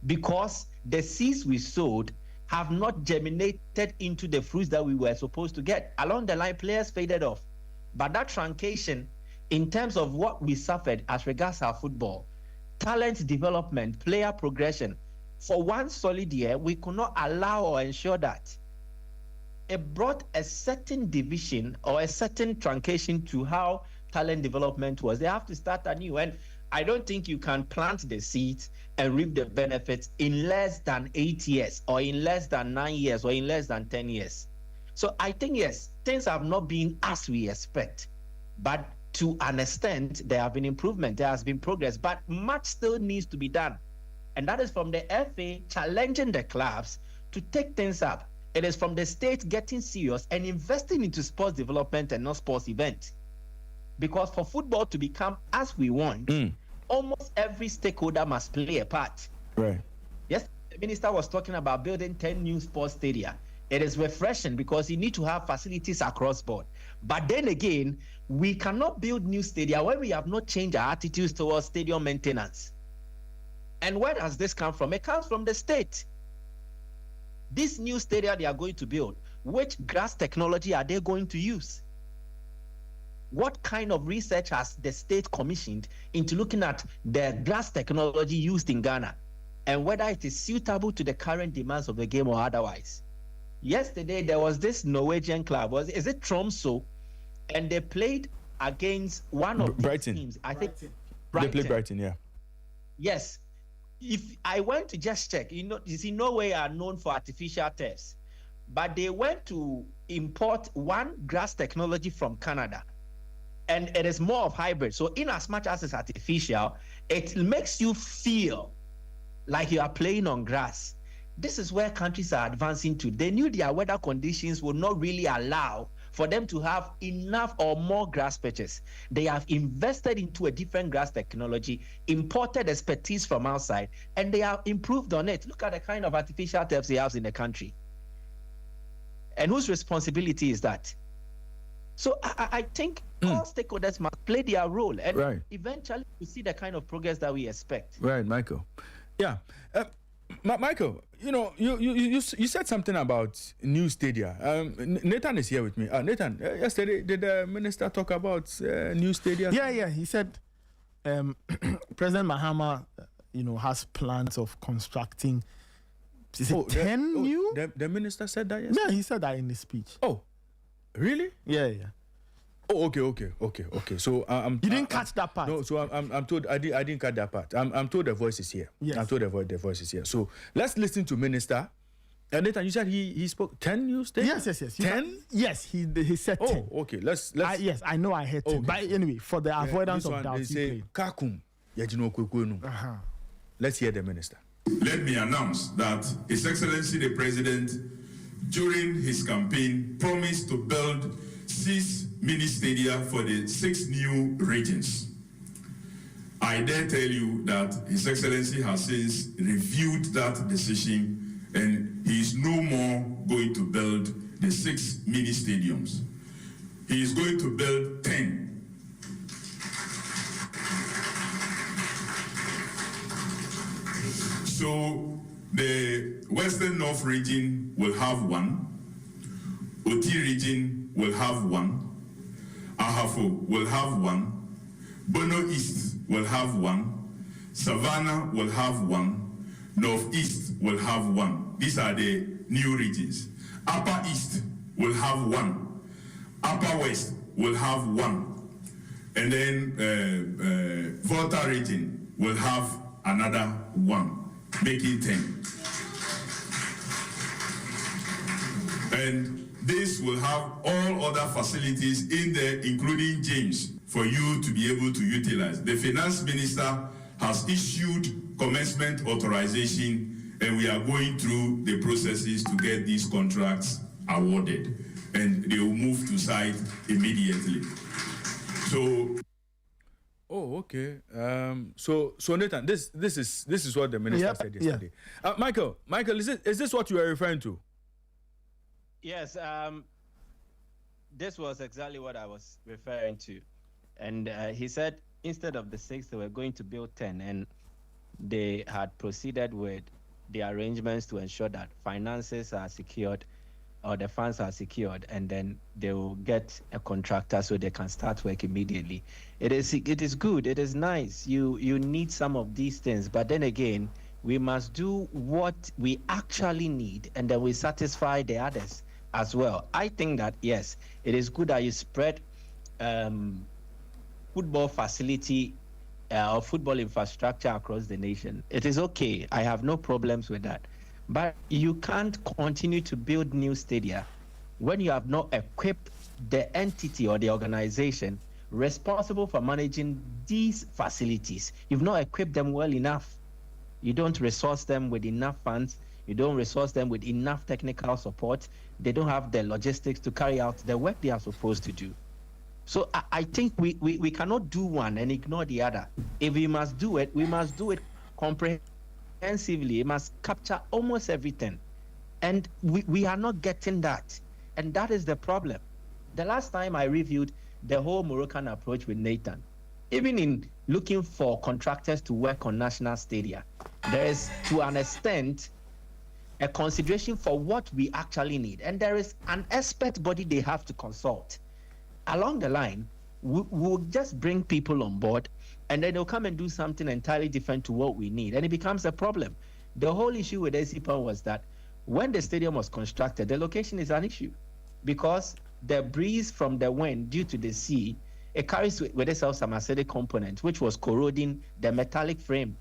because the seeds we sowed have not germinated into the fruits that we were supposed to get. Along the line, players faded off. But that truncation, in terms of what we suffered as regards our football, talent development, player progression, for one solid year, we could not allow or ensure that. It brought a certain division or a certain truncation to how talent development was. They have to start anew. And I don't think you can plant the seeds and reap the benefits in less than 8 years or in less than 9 years or in less than 10 years. So I think, yes, things have not been as we expect. But to an extent, there have been improvement, there has been progress, but much still needs to be done. And that is from the FA challenging the clubs to take things up. It is from the state getting serious and investing into sports development and not sports events. Because for football to become as we want, almost every stakeholder must play a part. Right. Yes, the minister was talking about building 10 new sports stadia. It is refreshing because you need to have facilities across board. But then again, we cannot build new stadia when we have not changed our attitudes towards stadium maintenance. And where does this come from? It comes from the state. This new stadia they are going to build, which grass technology are they going to use? What kind of research has the state commissioned into looking at the grass technology used in Ghana? and whether it is suitable to the current demands of the game or otherwise. Yesterday, there was this Norwegian club, is it Tromsø? And they played against one of Brighton. these teams. I think They played Brighton, yeah. Yes. If I went to just check, you see, Norway are known for artificial turfs, but they went to import one grass technology from Canada, and it is more of hybrid. So in as much as it's artificial, it makes you feel like you are playing on grass. This is where countries are advancing to. They knew their weather conditions would not really allow for them to have enough or more grass patches. They have invested into a different grass technology, imported expertise from outside, and they have improved on it. Look at the kind of artificial turfs they have in the country. And whose responsibility is that? So I think all stakeholders must play their role, and eventually we see the kind of progress that we expect. Right, Michael. Yeah. Michael, you said something about new stadia. Nathan is here with me. Nathan, yesterday did the minister talk about new stadia? Yeah. He said President Mahama, has plans of constructing. Is it 10 new? The minister said that yesterday? Yeah, he said that in his speech. Oh, really? Yeah. Oh, okay. So you didn't catch that part. No, so I'm told I didn't catch that part. I'm told the voice is here. Yes. I'm told the voice is here. So let's listen to Minister. Nathan, you said he spoke 10 new states? Yes. 10? Yes, he said 10. Oh, okay. Let's. Yes, I know I heard 10. Okay. But anyway, for the avoidance of doubt, they say Kakum. Uh-huh. Let's hear the minister. Let me announce that His Excellency the President, during his campaign, promised to build 6 mini stadia for the 6 new regions. I dare tell you that His Excellency has since reviewed that decision, and he is no more going to build the 6 mini stadiums. He is going to build 10. So the Western North region will have 1, Oti region will have 1, Ahafo will have 1, Bono East will have 1, Savannah will have 1, Northeast will have 1. These are the new regions. Upper East will have 1, Upper West will have 1, and then Volta region will have another 1. Making 10. And this will have all other facilities in there, including gyms, for you to be able to utilize. The finance minister has issued commencement authorization, and we are going through the processes to get these contracts awarded, and they will move to site immediately. So. Oh, okay. So Nathan, this is what the minister said yesterday. Yeah. Michael, is this what you are referring to? Yes. This was exactly what I was referring to, and he said instead of the 6, they were going to build 10, and they had proceeded with the arrangements to ensure that finances are secured, or the funds are secured, and then they will get a contractor so they can start work immediately. It is good. It is nice. You need some of these things, but then again, we must do what we actually need, and then we satisfy the others as well. I think that yes, it is good that you spread football facility or football infrastructure across the nation. It is okay. I have no problems with that. But you can't continue to build new stadia when you have not equipped the entity or the organization responsible for managing these facilities. You've not equipped them well enough. You don't resource them with enough funds. You don't resource them with enough technical support. They don't have the logistics to carry out the work they are supposed to do. So I think we cannot do one and ignore the other. If we must do it, we must do it comprehensively. It must capture almost everything. And we are not getting that. And that is the problem. The last time I reviewed the whole Moroccan approach with Nathan, even in looking for contractors to work on national stadia, there is, to an extent, a consideration for what we actually need. And there is an expert body they have to consult. Along the line, we'll just bring people on board, and then they'll come and do something entirely different to what we need. And it becomes a problem. The whole issue with AC Pond was that when the stadium was constructed, the location is an issue because the breeze from the wind due to the sea, it carries with itself some acidic component, which was corroding the metallic frame.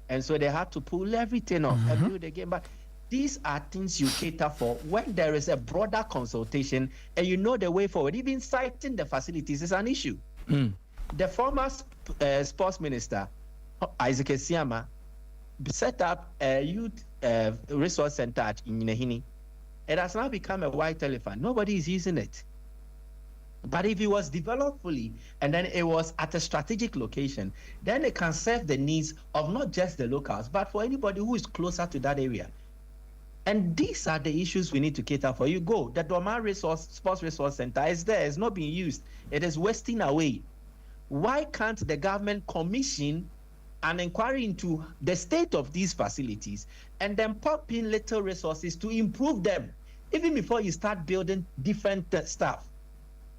And so they had to pull everything off and build again. But these are things you cater for when there is a broader consultation and you know the way forward. Even citing the facilities is an issue. The former sports minister, Isaac Esiama, set up a youth resource center in Nehini. It has now become a white elephant. Nobody is using it. But if it was developed fully and then it was at a strategic location, then it can serve the needs of not just the locals, but for anybody who is closer to that area. And these are the issues we need to cater for. You go, the Doma Sports Resource Center is there, it's not being used. It is wasting away. Why can't the government commission an inquiry into the state of these facilities and then pump in little resources to improve them, even before you start building different stuff?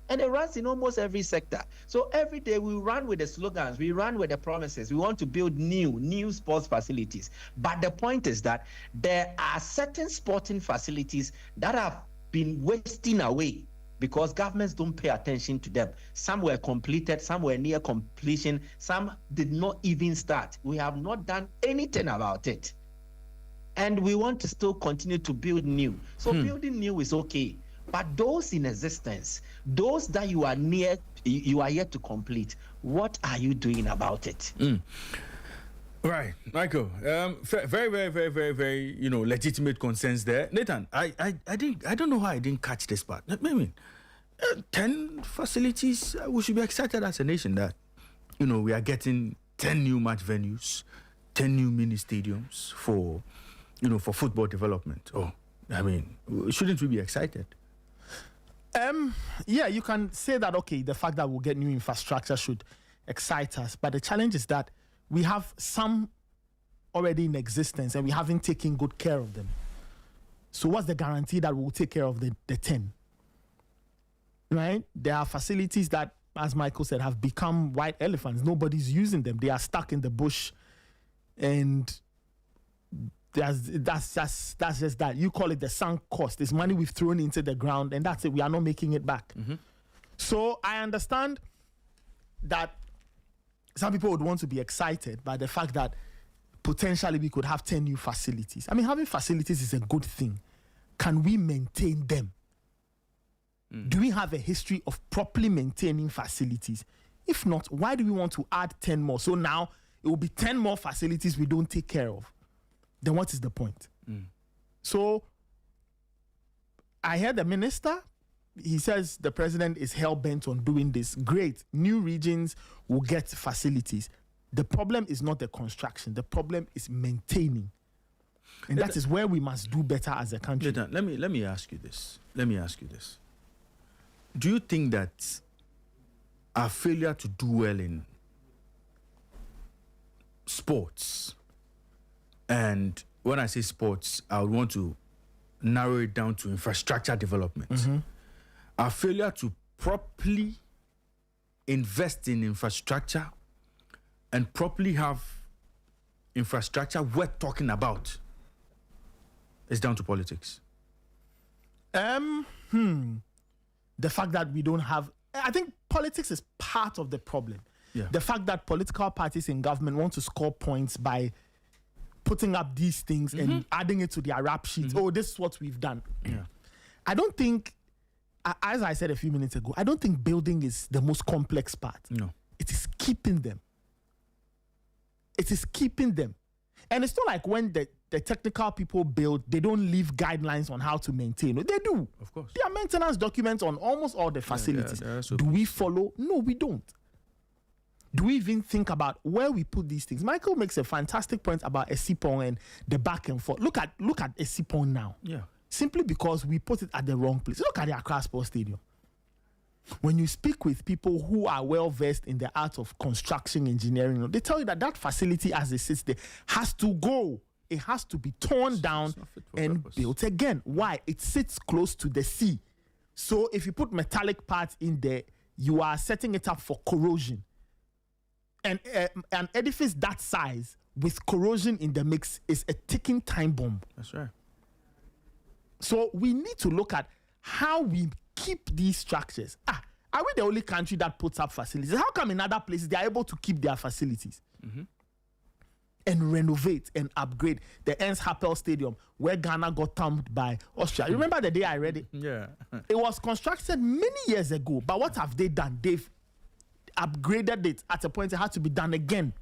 And it runs in almost every sector. So every day we run with the slogans, we run with the promises. We want to build new sports facilities. But the point is that there are certain sporting facilities that have been wasting away because governments don't pay attention to them. Some were completed, some were near completion, some did not even start. We have not done anything about it. And we want to still continue to build new. So building new is okay. But those in existence, those that you are yet to complete, what are you doing about it? Right, Michael. Very, legitimate concerns there. Nathan, I don't know how I didn't catch this part. I mean, 10 facilities. We should be excited as a nation that, we are getting 10 new match venues, 10 new mini stadiums for football development. Oh, I mean, shouldn't we be excited? Yeah, you can say that, okay, the fact that we'll get new infrastructure should excite us. But the challenge is that we have some already in existence and we haven't taken good care of them. So what's the guarantee that we'll take care of the 10? Right? There are facilities that, as Michael said, have become white elephants. Nobody's using them. They are stuck in the bush. And that's just that. You call it the sunk cost. It's money we've thrown into the ground, and that's it. We are not making it back. So I understand that some people would want to be excited by the fact that potentially we could have 10 new facilities. I mean, having facilities is a good thing. Can we maintain them? Do we have a history of properly maintaining facilities? If not, why do we want to add 10 more? So now it will be 10 more facilities we don't take care of. Then what is the point? So I heard the minister, he says the president is hell-bent on doing this. Great. New regions will get facilities. The problem is not the construction. The problem is maintaining. And that is where we must do better as a country. Let me ask you this. Do you think that our failure to do well in sports, and when I say sports, I would want to narrow it down to infrastructure development. Our failure to properly invest in infrastructure and properly have infrastructure worth talking about is down to politics. The fact that we don't have, I think politics is part of the problem. Yeah. The fact that political parties in government want to score points by putting up these things and adding it to their rap sheets. Oh, this is what we've done. Yeah. I don't think, as I said a few minutes ago, I don't think building is the most complex part. No. It is keeping them. It is keeping them. And it's not like when the technical people build, they don't leave guidelines on how to maintain. They do. Of course. There are maintenance documents on almost all the facilities. Do we follow? No, we don't. Do we even think about where we put these things? Michael makes a fantastic point about Esipon and the back and forth. Look at Esipon now. Yeah. Simply because we put it at the wrong place. Look at the Accra Sports Stadium. When you speak with people who are well versed in the art of construction engineering, they tell you that facility as it sits there has to go. It has to be torn down and built again. Why? It sits close to the sea. So if you put metallic parts in there, you are setting it up for corrosion. And an edifice that size with corrosion in the mix is a ticking time bomb. That's right. So we need to look at how we keep these structures. Are we the only country that puts up facilities? How come in other places they are able to keep their facilities and renovate and upgrade? The Ernst Happel Stadium, where Ghana got thumped by Austria. Remember the day I read it? Yeah. It was constructed many years ago, but what have they done? They've upgraded it at a point it had to be done again.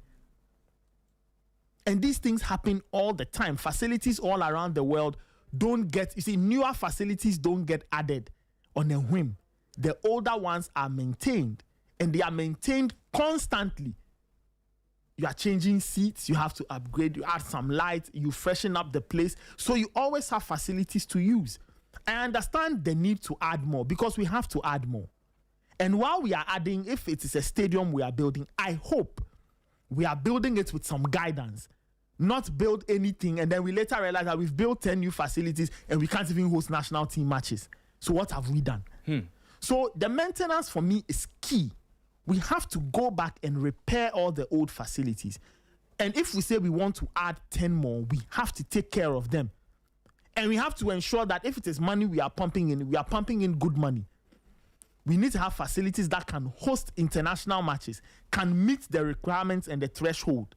And these things happen all the time. Facilities all around the world don't get, you see, newer facilities don't get added on a whim. The older ones are maintained, and they are maintained constantly. You are changing seats, you have to upgrade, you add some light, you freshen up the place. So you always have facilities to use. I understand the need to add more because we have to add more. And while we are adding, if it is a stadium we are building, I hope we are building it with some guidance. Not build anything and then we later realize that we've built 10 new facilities and we can't even host national team matches. So what have we done? So the maintenance for me is key. We have to go back and repair all the old facilities. And if we say we want to add 10 more, we have to take care of them. And we have to ensure that if it is money we are pumping in good money. We need to have facilities that can host international matches, can meet the requirements and the threshold.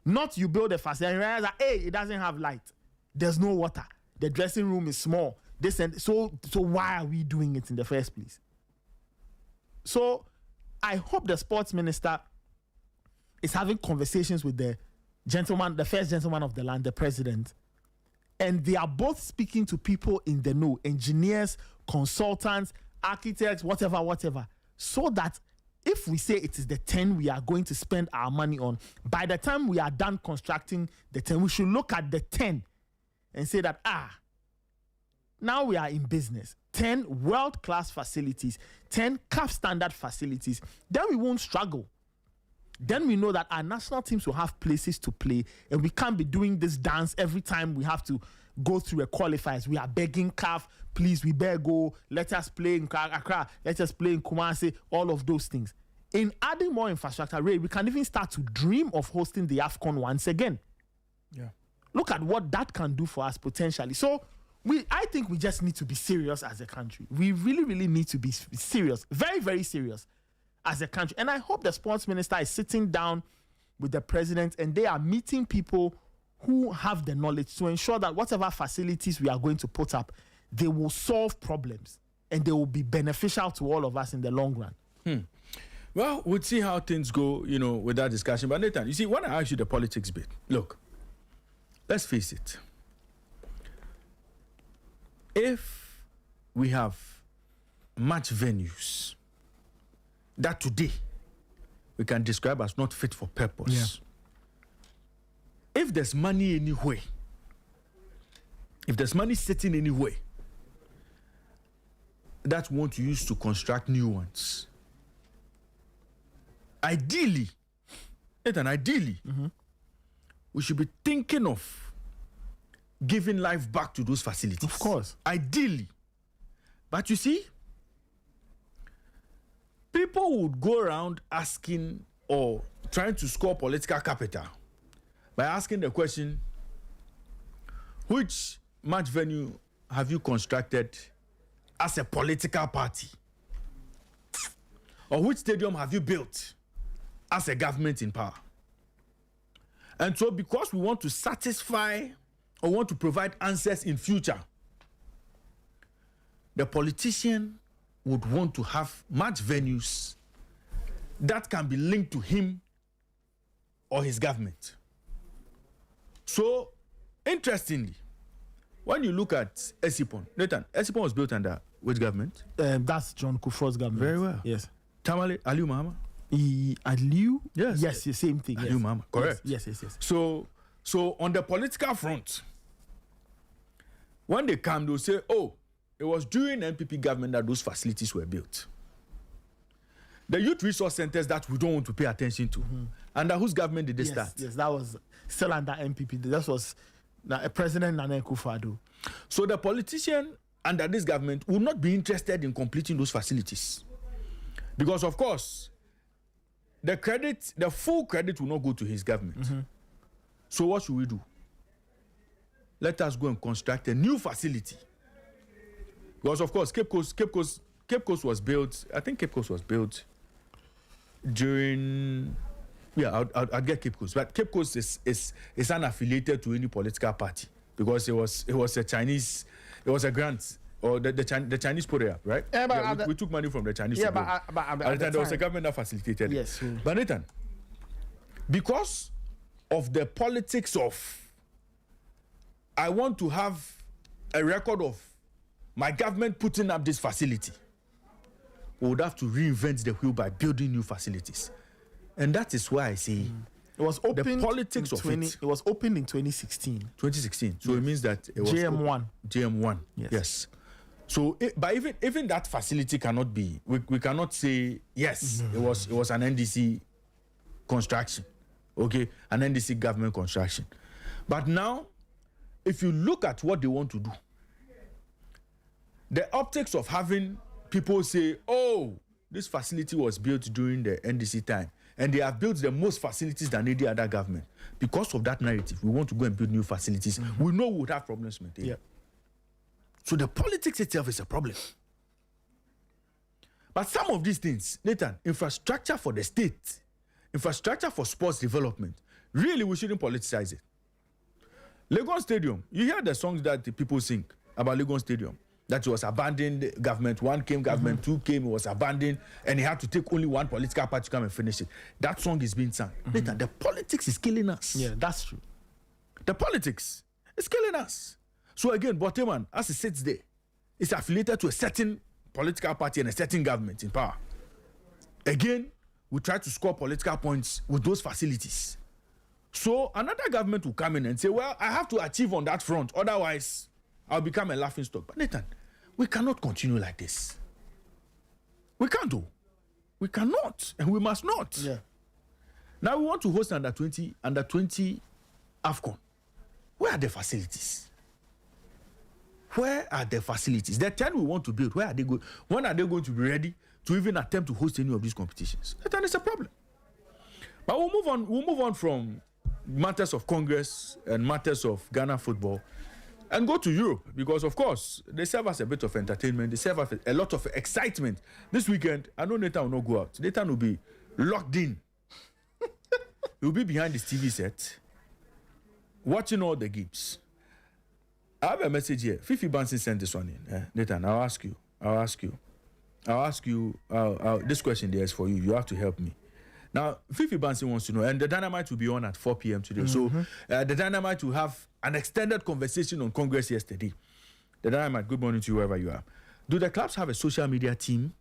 Not you build a facility and realize that, hey, it doesn't have light. There's no water. The dressing room is small. So why are we doing it in the first place? So I hope the sports minister is having conversations with the first gentleman of the land, the president. And they are both speaking to people in the know, engineers, consultants, architects, whatever, so that if we say it is the 10 we are going to spend our money on, by the time we are done constructing the 10, we should look at the 10 and say that, now we are in business. 10 world-class facilities, 10 CAF standard facilities. Then we won't struggle. Then we know that our national teams will have places to play, and we can't be doing this dance every time we have to go through a qualifiers. We are begging CAF, please, we better go. Let us play in Accra. Let us play in Kumasi. All of those things. In adding more infrastructure, Ray, we can even start to dream of hosting the AFCON once again. Yeah. Look at what that can do for us potentially. So I think we just need to be serious as a country. We really, really need to be serious. Very, very serious as a country. And I hope the sports minister is sitting down with the president and they are meeting people who have the knowledge to ensure that whatever facilities we are going to put up, they will solve problems and they will be beneficial to all of us in the long run. Well, we'll see how things go, with that discussion. But Nathan, you see, when I ask you the politics bit, look, let's face it. If we have match venues that today we can describe as not fit for purpose, if there's money anywhere, if there's money sitting anywhere that we want to use to construct new ones, ideally, we should be thinking of giving life back to those facilities. Of course. Ideally. But you see, people would go around asking or trying to score political capital by asking the question, which match venue have you constructed as a political party? Or which stadium have you built as a government in power? And so because we want to satisfy or want to provide answers in future, the politician would want to have match venues that can be linked to him or his government. So, interestingly, when you look at Esipon, Nathan, Esipon was built under which government? That's John Kufuor's government. Very well. Yes. Tamale Aliu Mahama? Aliu? Yes. Yes, same thing. Aliu Mahama, correct. Yes. So on the political front, when they come, they'll say, it was during the NPP government that those facilities were built. The youth resource centers that we don't want to pay attention to. Under whose government did they start? Yes, that was still under NPP. That was President Nana Akufo-Addo. So the politician under this government will not be interested in completing those facilities. Because, of course, the full credit will not go to his government. So what should we do? Let us go and construct a new facility. Because of course, Cape Coast was built. I think Cape Coast was built during. Yeah, I'd get Cape Coast, but Cape Coast is unaffiliated to any political party because it was a Chinese. It was a grant. Or the Chinese put it up, right? Yeah, we took money from the Chinese. Yeah, but at the time, there was a government that facilitated yes, it. But Nathan, because of the politics of, I want to have a record of my government putting up this facility, we would have to reinvent the wheel by building new facilities. And that is why I say it was opened the politics of it. It was opened in 2016. 2016. So it means that it was JM1. JM1. Yes. Yes. So, but even that facility cannot be. We cannot say yes. It was an NDC construction, okay, an NDC government construction. But now, if you look at what they want to do, the optics of having people say, "Oh, this facility was built during the NDC time, and they have built the most facilities than any other government." Because of that narrative, we want to go and build new facilities. We know we would have problems maintaining. Yeah. So the politics itself is a problem. But some of these things, Nathan, infrastructure for the state, infrastructure for sports development, really we shouldn't politicize it. Legon Stadium, you hear the songs that the people sing about Legon Stadium, that it was abandoned government, one came government, two came, it was abandoned, and he had to take only one political party to come and finish it. That song is being sung. Nathan, the politics is killing us. Yeah, that's true. The politics is killing us. So again, Boteman, as it sits there, is affiliated to a certain political party and a certain government in power. Again, we try to score political points with those facilities. So another government will come in and say, well, I have to achieve on that front, otherwise I'll become a laughingstock. But Nathan, we cannot continue like this. We can't do. We cannot, and we must not. Yeah. Now we want to host under 20 AFCON. Where are the facilities? Where are the facilities? The 10 we want to build, where are they going? When are they going to be ready to even attempt to host any of these competitions? That is a problem. But we'll move on from matters of Congress and matters of Ghana football and go to Europe, because of course they serve as a bit of entertainment. They serve as a lot of excitement. This weekend, I know Nathan will not go out. Nathan will be locked in. He'll be behind his TV set, watching all the games. I have a message here. Fifi Bansin sent this one in. Nathan, I'll ask you. This question there is for you. You have to help me. Now, Fifi Bansin wants to know, and the Dynamite will be on at 4 p.m. today. So, the Dynamite will have an extended conversation on Congress yesterday. The Dynamite, good morning to you wherever you are. Do the clubs have a social media team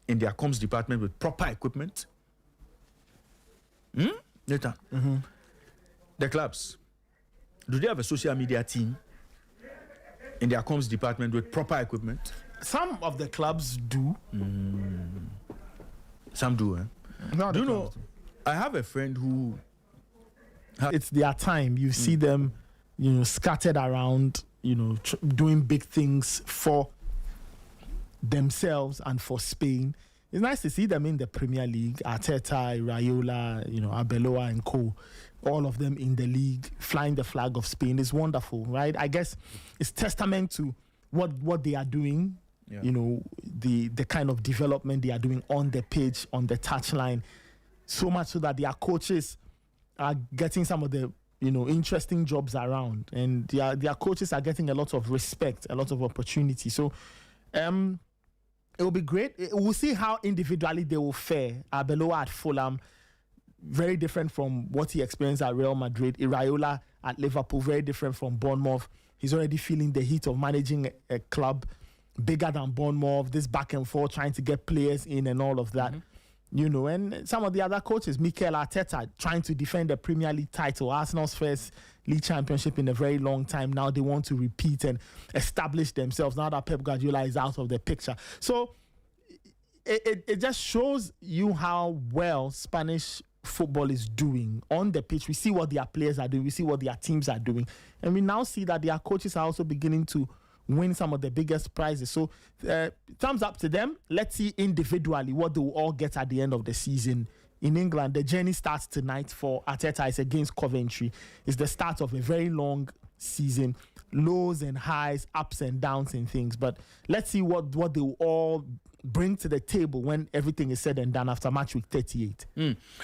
in their comms department with proper equipment? Nathan, the clubs, do they have a social media team in their comms department with proper equipment? Some of the clubs do. Some do, eh? No, Do you know, I have a friend who... It's their time. You see them, scattered around, doing big things for themselves and for Spain. It's nice to see them in the Premier League. Arteta, Raiola, Arbeloa and co. All of them in the league, flying the flag of Spain. Is wonderful, right? I guess it's testament to what they are doing. Yeah. The kind of development they are doing on the pitch, on the touchline, so much so that their coaches are getting some of the interesting jobs around, and their coaches are getting a lot of respect, a lot of opportunity. So it will be great. We'll see how individually they will fare. Arbeloa at Fulham, very different from what he experienced at Real Madrid. Iraola at Liverpool, very different from Bournemouth. He's already feeling the heat of managing a club bigger than Bournemouth, this back and forth, trying to get players in and all of that. And some of the other coaches, Mikel Arteta, trying to defend the Premier League title, Arsenal's first league championship in a very long time. Now they want to repeat and establish themselves now that Pep Guardiola is out of the picture. So it just shows you how well Spanish football is doing on the pitch. We see what their players are doing. We see what their teams are doing. And we now see that their coaches are also beginning to win some of the biggest prizes. So thumbs up to them. Let's see individually what they will all get at the end of the season in England, the journey starts tonight for Arteta. It's against Coventry. It's the start of a very long season, lows and highs, ups and downs and things. But let's see what they will all bring to the table when everything is said and done after match week 38.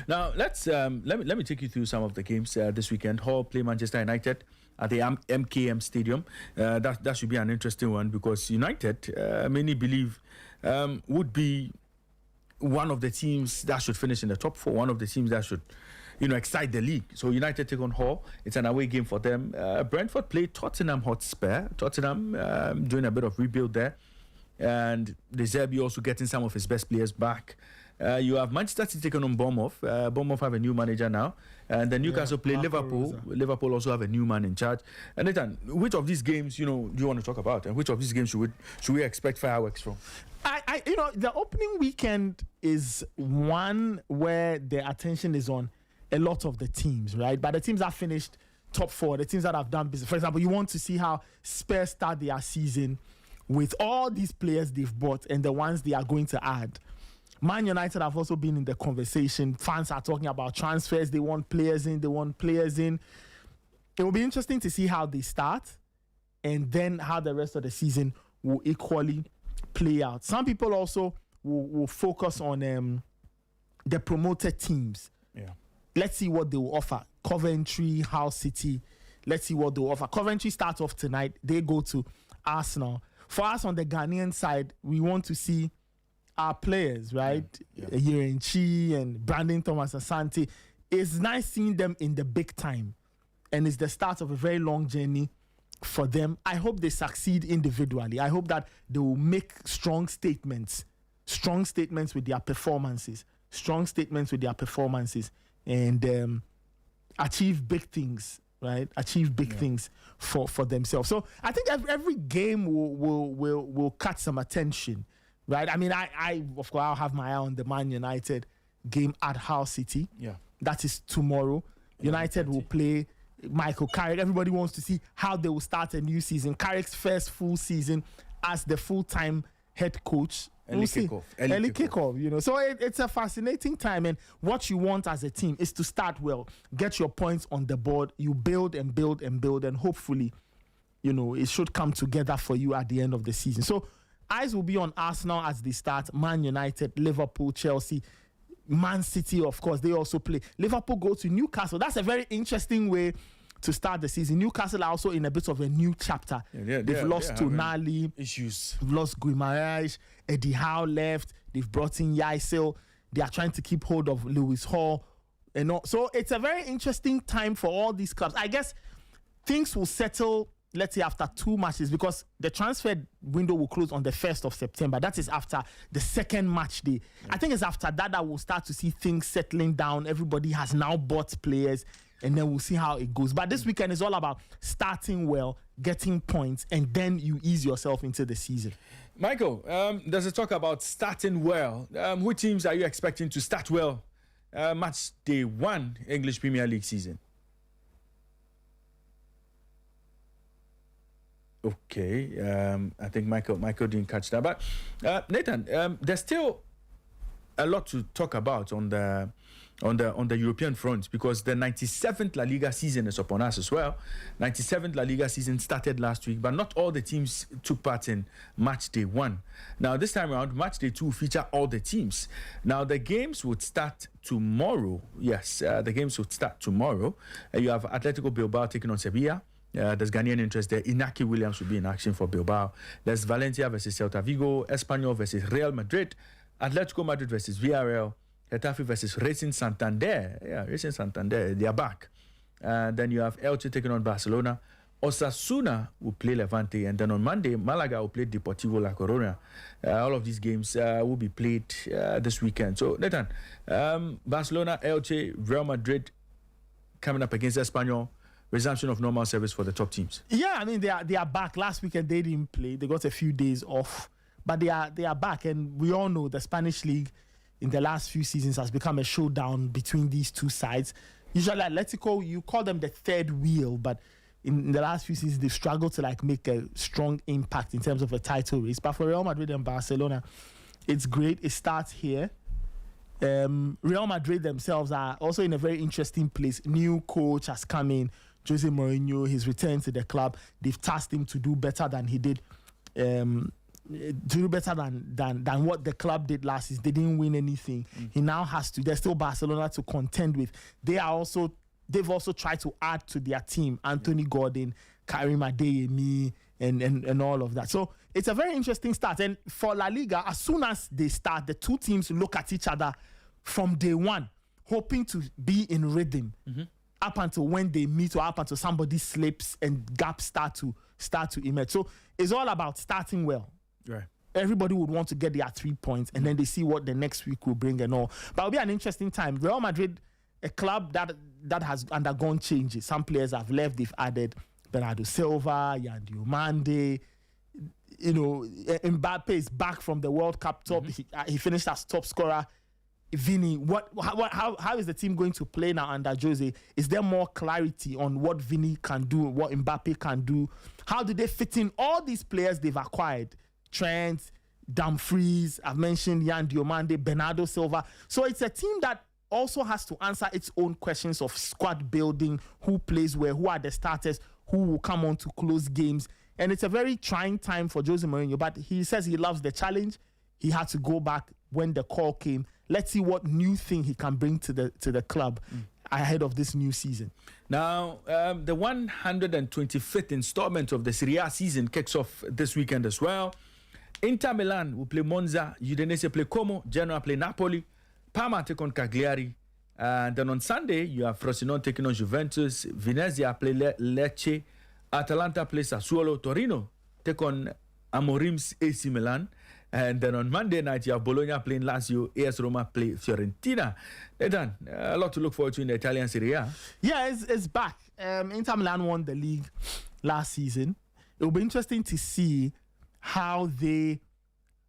Now let's let me take you through some of the games this weekend. Hull play Manchester United at the MKM Stadium. That should be an interesting one because United, many believe, would be one of the teams that should finish in the top 4, one of the teams that should, excite the league. So United take on Hull. It's an away game for them. Brentford play Tottenham Hotspur. Tottenham doing a bit of rebuild there. And De Zerbi also getting some of his best players back. You have Manchester City taking on Bournemouth. Bournemouth have a new manager now. And then Newcastle play Liverpool. Rosa. Liverpool also have a new man in charge. And Nathan, which of these games, do you want to talk about? And which of these games should we expect fireworks from? The opening weekend is one where the attention is on a lot of the teams, right? But the teams that finished top 4, the teams that have done business. For example, you want to see how Spurs start their season with all these players they've bought and the ones they are going to add. Man United have also been in the conversation. Fans are talking about transfers. They want players in. It will be interesting to see how they start and then how the rest of the season will equally play out. Some people also will focus on the promoted teams. Yeah. Let's see what they will offer. Coventry, Hull City. Let's see what they will offer. Coventry starts off tonight. They go to Arsenal. For us on the Ghanaian side, we want to see our players, right? Yerin Chi and Brandon Thomas Asante. It's nice seeing them in the big time. And it's the start of a very long journey for them. I hope they succeed individually. I hope that they will make strong statements with their performances, and achieve big things, right? Achieve big things for themselves. So I think every game will catch some attention, right? I mean, I of course, I'll have my eye on the Man United game at Hull City. Yeah. That is tomorrow. United will play Michael Carrick. Everybody wants to see how they will start a new season. Carrick's first full season as the full-time head coach. Early kickoff. So it's a fascinating time. And what you want as a team is to start well, get your points on the board. You build and build and build, and hopefully, it should come together for you at the end of the season. So eyes will be on Arsenal as they start. Man United, Liverpool, Chelsea, Man City, of course, they also play. Liverpool go to Newcastle. That's a very interesting way to start the season. Newcastle are also in a bit of a new chapter. They've lost Tonali. Issues. They've lost Guimaraes. Eddie Howe left. They've brought in Yaisel. They are trying to keep hold of Lewis Hall. So it's a very interesting time for all these clubs. I guess things will settle, let's say, after 2 matches, because the transfer window will close on the 1st of September. That is after the second match day. I think it's after that we'll start to see things settling down. Everybody has now bought players, and then we'll see how it goes. But this weekend is all about starting well, getting points, and then you ease yourself into the season. Michael, there's a talk about starting well. Which teams are you expecting to start well match day 1 English Premier League season? Okay, I think Michael didn't catch that. But Nathan, there's still a lot to talk about on the European front, because the 97th La Liga season is upon us as well. 97th La Liga season started last week, but not all the teams took part in match day 1. Now this time around, match day 2 will feature all the teams. Now the games would start tomorrow. Yes, the games would start tomorrow. You have Atletico Bilbao taking on Sevilla. There's Ghanaian interest there. Inaki Williams will be in action for Bilbao. There's Valencia versus Celta Vigo, Espanyol versus Real Madrid, Atletico Madrid versus Villarreal, Getafe versus Racing Santander. Yeah, Racing Santander, they are back. Then you have Elche taking on Barcelona. Osasuna will play Levante. And then on Monday, Malaga will play Deportivo La Corona. All of these games will be played this weekend. So, Nathan, Barcelona, Elche, Real Madrid coming up against Espanyol. Resumption of normal service for the top teams. Yeah, I mean, they are back. Last weekend, they didn't play. They got a few days off. But they are back. And we all know the Spanish league in the last few seasons has become a showdown between these two sides. Usually Atletico, you call them the third wheel, but in the last few seasons, they've struggled to make a strong impact in terms of a title race. But for Real Madrid and Barcelona, it's great. It starts here. Real Madrid themselves are also in a very interesting place. New coach has come in, Jose Mourinho. He's returned to the club. They've tasked him to do better than he did. To do better than what the club did last season. They didn't win anything. He now has to. There's still Barcelona to contend with. They've also tried to add to their team. Anthony Gordon, Karim Adeyemi, and all of that. So it's a very interesting start. And for La Liga, as soon as they start, the two teams look at each other from day one, hoping to be in rhythm up until when they meet or up until somebody slips and gaps start to emerge. So it's all about starting well. Right. Everybody would want to get their 3 points, and then they see what the next week will bring and all. But it'll be an interesting time. Real Madrid, a club that has undergone changes. Some players have left. They've added Bernardo Silva, Yan Diomande. Mbappe is back from the World Cup top. He finished as top scorer. Vini, how is the team going to play now under Jose? Is there more clarity on what Vini can do, what Mbappe can do? How do they fit in all these players they've acquired? Trent, Dumfries, I've mentioned Yan Diomande, Bernardo Silva. So it's a team that also has to answer its own questions of squad building, who plays where, who are the starters, who will come on to close games. And it's a very trying time for Jose Mourinho, but he says he loves the challenge. He had to go back when the call came. Let's see what new thing he can bring to the club ahead of this new season. Now, the 125th installment of the Serie A season kicks off this weekend as well. Inter Milan will play Monza, Udinese play Como, Genoa play Napoli, Parma take on Cagliari. And then on Sunday, you have Frosinone taking on Juventus, Venezia play Lecce, Atalanta play Sassuolo, Torino take on Amorim's AC Milan. And then on Monday night, you have Bologna playing Lazio, AS Roma play Fiorentina. Nathan, a lot to look forward to in the Italian Serie A. Yeah, it's back. Inter Milan won the league last season. It will be interesting to see how they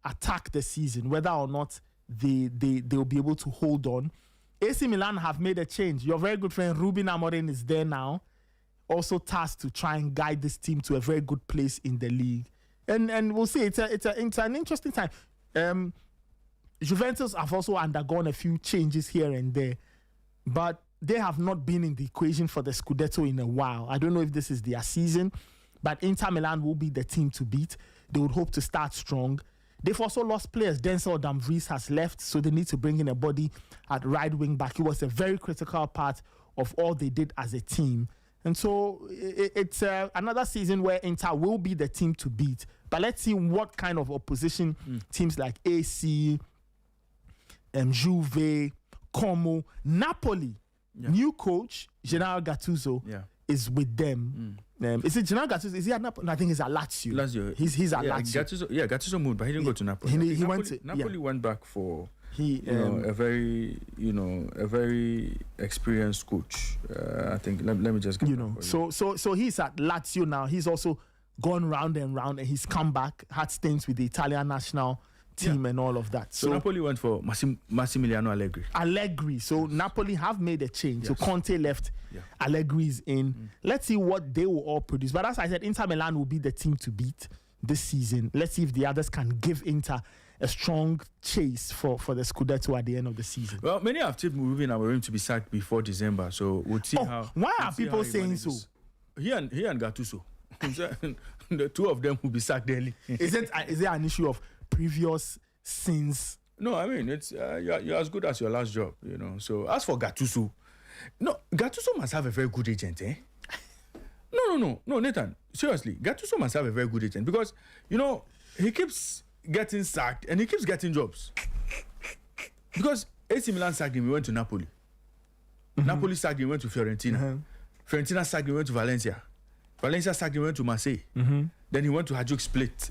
attack the season, whether or not they will be able to hold on. AC Milan have made a change. Your very good friend Ruben Amorim is there now, also tasked to try and guide this team to a very good place in the league. And we'll see. It's an interesting time. Juventus have also undergone a few changes here and there, but they have not been in the equation for the Scudetto in a while. I don't know if this is their season, but Inter Milan will be the team to beat. They would hope to start strong. They've also lost players. Denzel Dumfries has left, so they need to bring in a body at right wing back. He was a very critical part of all they did as a team. And so it's another season where Inter will be the team to beat. But let's see what kind of opposition teams like AC, Juve, Como, Napoli, new coach, Gennaro Gattuso, is with them. Is it Gennaro Gattuso? Is he at Napoli? No, I think he's at Lazio. Lazio. He's at Lazio. Gattuso moved, but he didn't go to Napoli. He went to Napoli went back for a very experienced coach. I think. Let me just get So he's at Lazio now. He's also gone round and round, and he's come back, had stints with the Italian national team and all of that. So Napoli went for Massimiliano Allegri. So Napoli have made a change. Yes. So Conte left, Allegri is in. Let's see what they will all produce. But as I said, Inter Milan will be the team to beat this season. Let's see if the others can give Inter a strong chase for the Scudetto at the end of the season. Well, many have tipped Ruben Amorim to be sacked before December. So we'll see how. Why are people saying so? He and Gattuso. The two of them will be sacked early. Is it an issue of previous sins? No, I mean it's you're as good as your last job, So as for Gattuso, Gattuso must have a very good agent, eh? No, Nathan. Seriously, Gattuso must have a very good agent because he keeps getting sacked and he keeps getting jobs. Because AC Milan sacked him, he went to Napoli. Napoli sacked him, he went to Fiorentina. Fiorentina sacked him, he went to Valencia. Valencia sacked him, he went to Marseille. Then he went to Hajduk Split.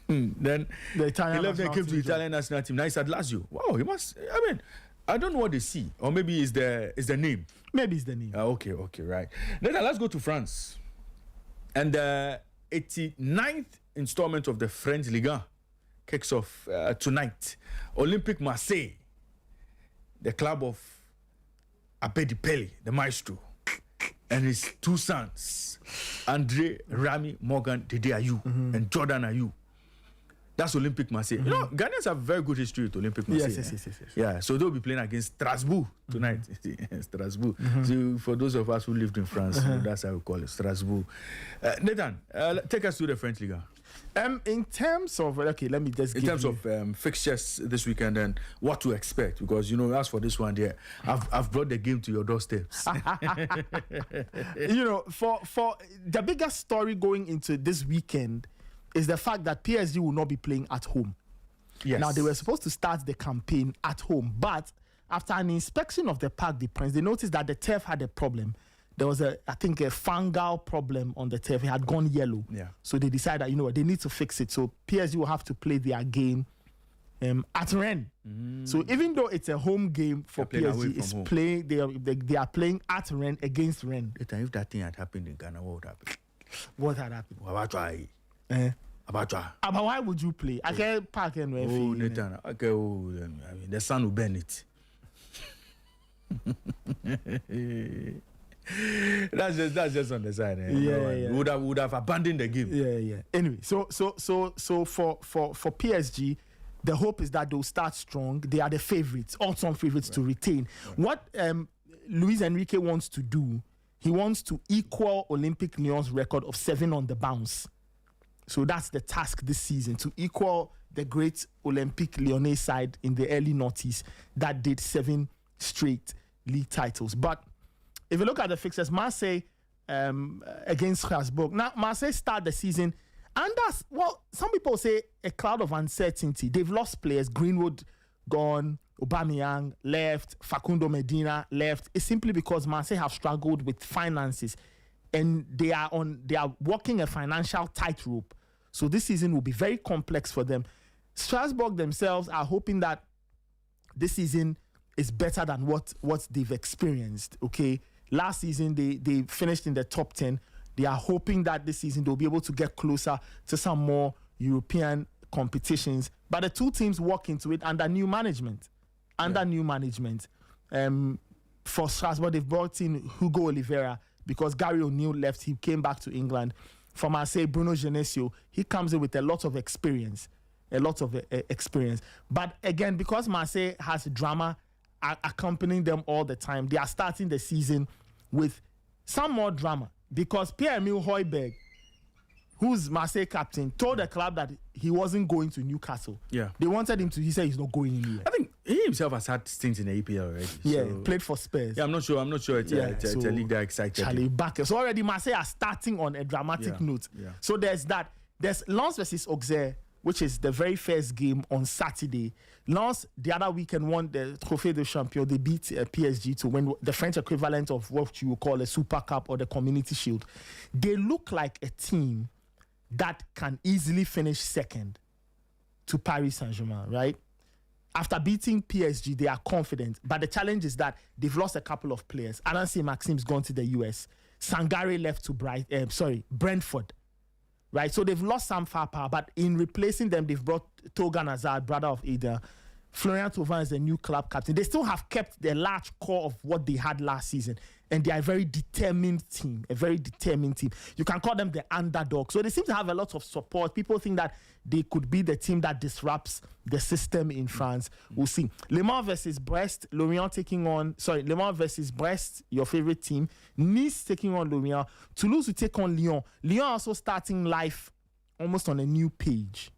Then he left and came to the Italian national team. Now he's at Lazio. Wow, he must. I mean, I don't know what they see, or maybe it's the name. Maybe it's the name. Okay, right. Then let's go to France, and the 89th installment of the French Ligue 1 kicks off tonight. Olympique Marseille, the club of Abedi Pele, the maestro, and his two sons, Andre, Rami, Morgan, Dede Ayew, and Jordan Ayew. That's Olympic Marseille. You know, Ghanaians have very good history with Olympic Marseille. Yes. Yeah, so they'll be playing against Strasbourg tonight. Strasbourg. So for those of us who lived in France, that's how we call it, Strasbourg. Nathan, take us to the French Liga. In terms of let me just in terms of fixtures this weekend and what to expect, because as for this one there, I've brought the game to your doorsteps. For the biggest story going into this weekend is the fact that PSG will not be playing at home. Yes. Now, they were supposed to start the campaign at home, but after an inspection of the Parc des Princes, they noticed that the turf had a problem. There was a fungal problem on the turf. It had gone yellow. Yeah. So they decided that, they need to fix it. So PSG will have to play their game at Rennes. So even though it's a home game for PSG, they are playing at Rennes against Rennes. If that thing had happened in Ghana, what would happen? What had happened? Abacha. But why would you play? I can't park and Nathan. Okay, the sun will burn it. That's just on the side. Yeah. Would have abandoned the game. Yeah. Anyway, so for PSG, the hope is that they'll start strong. They are the favorites, awesome favorites to retain. Right. What Luis Enrique wants to do, he wants to equal Olympique Lyon's record of 7 on the bounce. So that's the task this season, to equal the great Olympique Lyonnais side in the early noughties that did 7 straight league titles. But if you look at the fixtures, Marseille against Strasbourg. Now, Marseille start the season under, some people say a cloud of uncertainty. They've lost players. Greenwood gone, Aubameyang left, Facundo Medina left. It's simply because Marseille have struggled with finances and they are walking a financial tightrope. So this season will be very complex for them. Strasbourg themselves are hoping that this season is better than what they've experienced, okay? Last season, they finished in the top 10. They are hoping that this season they'll be able to get closer to some more European competitions. But the two teams walk into it under new management. For Strasbourg, they've brought in Hugo Oliveira because Gary O'Neill left. He came back to England. For Marseille, Bruno Genesio, he comes in with a lot of experience. But again, because Marseille has drama accompanying them all the time, they are starting the season with some more drama because Pierre-Emile Højbjerg, who's Marseille captain, told the club that he wasn't going to Newcastle. Yeah. They wanted him to, he said he's not going anywhere. I think he himself has had stints in the EPL already. Yeah, played for Spurs. Yeah, I'm not sure it's a league that excited. Charlie Bakker. So already Marseille are starting on a dramatic note. Yeah. So there's that. There's Lens versus Auxerre, which is the very first game on Saturday. Lens, the other weekend, won the Trophée de Champion. They beat PSG to win the French equivalent of what you would call a Super Cup or the Community Shield. They look like a team that can easily finish second to Paris Saint-Germain, right? After beating PSG, they are confident. But the challenge is that they've lost a couple of players. Anansi Maxime's gone to the US. Sangare left to Brentford. Right? So they've lost some firepower, but in replacing them, they've brought Togan Hazard, brother of Ada. Florian Thauvin is the new club captain. They still have kept the large core of what they had last season. And they are a very determined team. You can call them the underdog. So they seem to have a lot of support. People think that they could be the team that disrupts the system in France. We'll see. Le Mans versus Brest. Le Mans versus Brest, your favorite team. Nice taking on Lorient. Toulouse will take on Lyon. Lyon also starting life almost on a new page.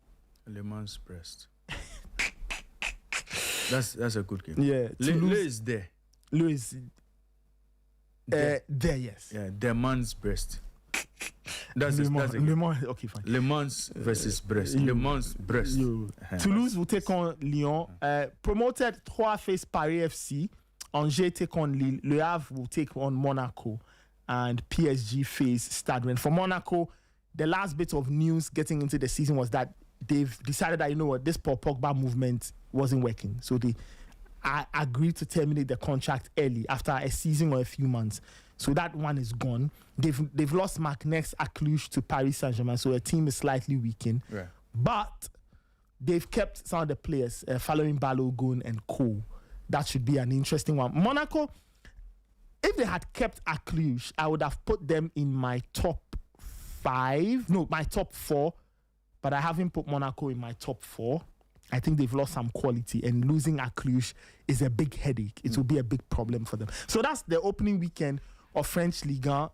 Le Mans Brest. That's a good game. Yeah. Le is there. Le is there, yes. Yeah, Le Mans Brest. That's a Le Mans, okay, fine. Le Mans versus Brest. Le Mans Brest. Toulouse will take on Lyon. Promoted 3 face Paris FC. Angers take on Lille. Le Havre will take on Monaco. And PSG face Stade Rennes. For Monaco, the last bit of news getting into the season was that they've decided that, this Paul Pogba movement wasn't working. So they agreed to terminate the contract early after a season or a few months. So that one is gone. They've lost Marc-Nex Acluche to Paris Saint-Germain, so a team is slightly weakened. Right. But they've kept some of the players following Balogun and Co. That should be an interesting one. Monaco, if they had kept Acluche, I would have put them in my top 4 but I haven't put Monaco in my top 4. I think they've lost some quality, and losing at Cluj is a big headache. It will be a big problem for them. So that's the opening weekend of French Ligue 1.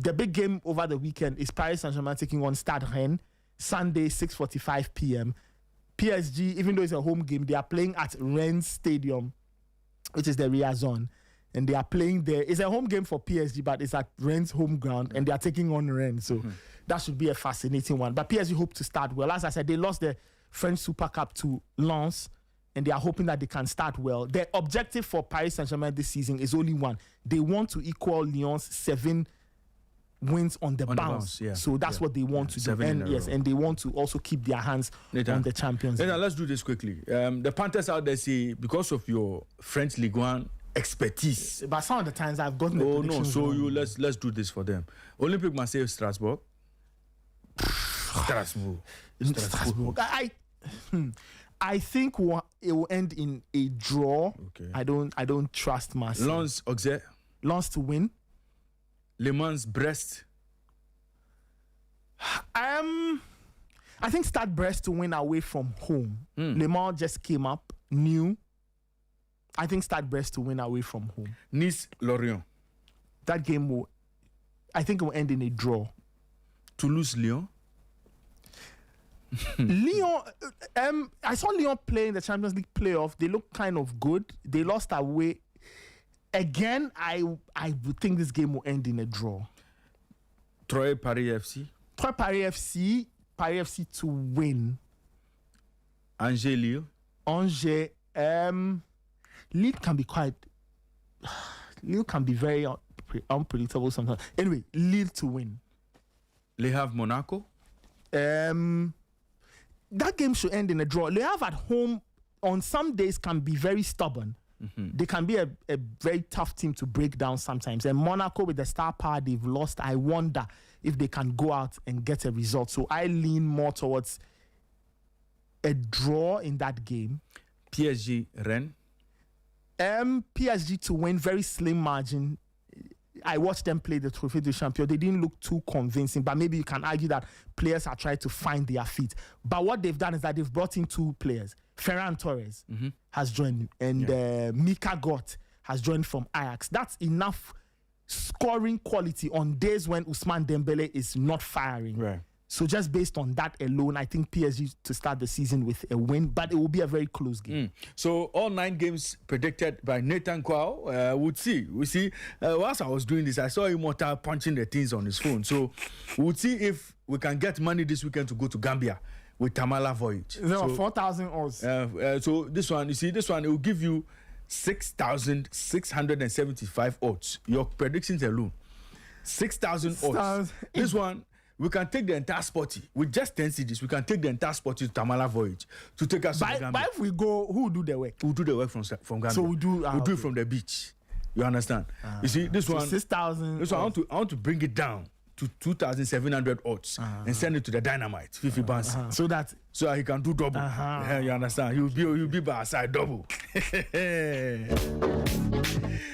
The big game over the weekend is Paris Saint-Germain taking on Stade Rennes, Sunday, 6:45 p.m. PSG, even though it's a home game, they are playing at Rennes Stadium, which is the Ria Zone. And they are playing there. It's a home game for PSG, but it's at Rennes' home ground, and they are taking on Rennes. So that should be a fascinating one. But PSG hope to start well. As I said, they lost the French Super Cup to Lens, and they are hoping that they can start well. Their objective for Paris Saint-Germain this season is only one. They want to equal Lyon's 7 wins on the bounce. Yeah. So that's what they want to do. 7 in a row. And they want to also keep their hands on the Champions League. Let's do this quickly. The Panthers out there say, because of your French Ligue 1 expertise. But some of the times I've gotten the predictions wrong. Let's do this for them. Olympique Marseille, Strasbourg. Strasbourg. I think it will end in a draw. Okay. I don't trust Marseille. Lens, Auxerre. Lens to win. Le Mans, Brest. I think Stade Brest to win away from home. Le Mans just came up new. I think Stade Brest to win away from home. Nice, Lorient. That game will end in a draw. Toulouse, Lyon. Lyon, I saw Lyon play in the Champions League playoff. They look kind of good. They lost away. Again, I would think this game will end in a draw. Troyes, Paris FC. Troyes, Paris FC to win. Angers, Lille. Angers, Lille can be very unpredictable sometimes. Anyway, Lille to win. Le Havre, Monaco. That game should end in a draw. Le Havre at home on some days can be very stubborn. They can be a very tough team to break down sometimes. And Monaco, with the star power they've lost, I wonder if they can go out and get a result. So I lean more towards a draw in that game. PSG, Rennes. PSG to win, very slim margin. I watched them play the Trophée du Champion. They didn't look too convincing, but maybe you can argue that players are trying to find their feet. But what they've done is that they've brought in 2 players. Ferran Torres has joined, and Mika Gott has joined from Ajax. That's enough scoring quality on days when Ousmane Dembele is not firing. Right. So just based on that alone, I think PSG to start the season with a win, but it will be a very close game. So all 9 games predicted by Nathan Kwao. We'll see. Whilst I was doing this, I saw Immortal punching the things on his phone. So we'll see if we can get money this weekend to go to Gambia with Tamala Voyage. There are 4,000 odds. So this one, it will give you 6,675 odds. Your predictions alone. 6,000 odds. This one, we can take the entire sporty. With just 10 CDs, we can take the entire sporty to Tamala Voyage to take us to Gambia. But if we go, who will do the work? We'll do the work from Gambia. So we'll do it from the beach. You understand? You see, this one, 6,000. This one, I want to bring it down to 2,700 odds and send it to the Dynamite, Fifi Bansi. So that he can do double. You understand? He'll be by our side double.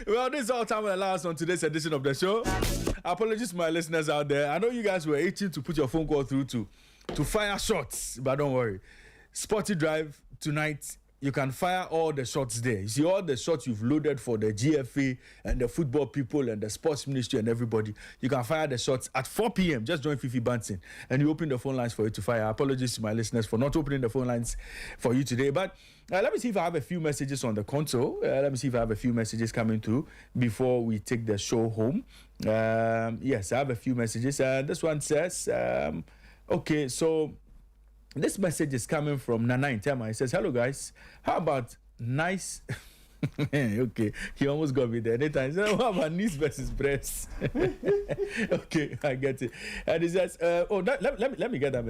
Well, this is all time will allow us on today's edition of the show. Apologies to my listeners out there. I know you guys were itching to put your phone call through to fire shots, but don't worry. Sporty Drive tonight, you can fire all the shots there. You see all the shots you've loaded for the GFA and the football people and the sports ministry and everybody. You can fire the shots at 4 p.m. Just join Fifi Bansin and you open the phone lines for you to fire. Apologies to my listeners for not opening the phone lines for you today. But let me see if I have a few messages on the console. Let me see if I have a few messages coming through before we take the show home. Yes, I have a few messages. This one says, okay, so this message is coming from Nana in Tema. He says, hello guys, how about nice... Okay, he almost got me there. Nathan said, how about knees versus breasts? Okay, I get it. And he says, let me get that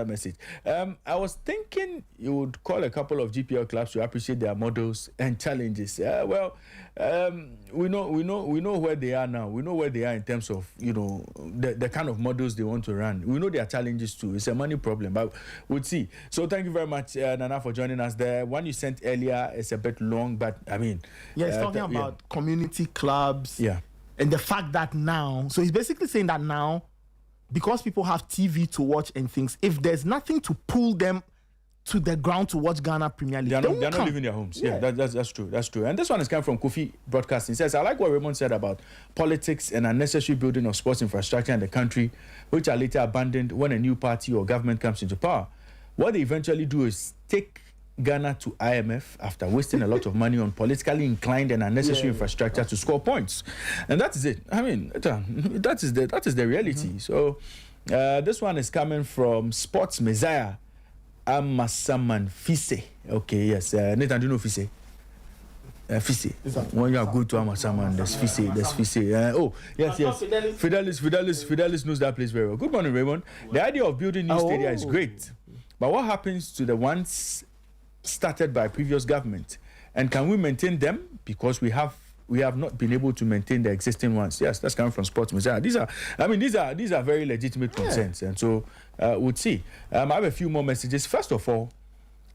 message. I was thinking you would call a couple of GPL clubs to appreciate their models and challenges. We know where they are now. We know where they are in terms of, the kind of models they want to run. We know their challenges too. It's a money problem, but we'll see. So thank you very much, Nana, for joining us there. One you sent earlier is a bit long, but I mean... Yeah, he's talking about community clubs. Yeah. And the fact that now... So he's basically saying that now because people have TV to watch and things, if there's nothing to pull them to the ground to watch Ghana Premier League, they're not leaving their homes. Yeah, that's true. That's true. And this one is coming from Kofi Broadcasting. He says, I like what Raymond said about politics and unnecessary building of sports infrastructure in the country, which are later abandoned when a new party or government comes into power. What they eventually do is take Ghana to IMF after wasting a lot of money on politically inclined and unnecessary infrastructure to score points. And that is it. I mean, that is the reality. So this one is coming from Sports Messiah Amasaman Fise. Okay, yes. Nathan, do you know Fise? Fise. When you are good to Amasaman, there's Fise. Oh, yes. Fidelis knows that place very well. Good morning, Raymond. The idea of building new stadia is great. But what happens to the ones started by previous government? And can we maintain them? Because we have not been able to maintain the existing ones. Yes, that's coming from Sports Messiah. These are very legitimate concerns, and so we'll see. I have a few more messages. First of all,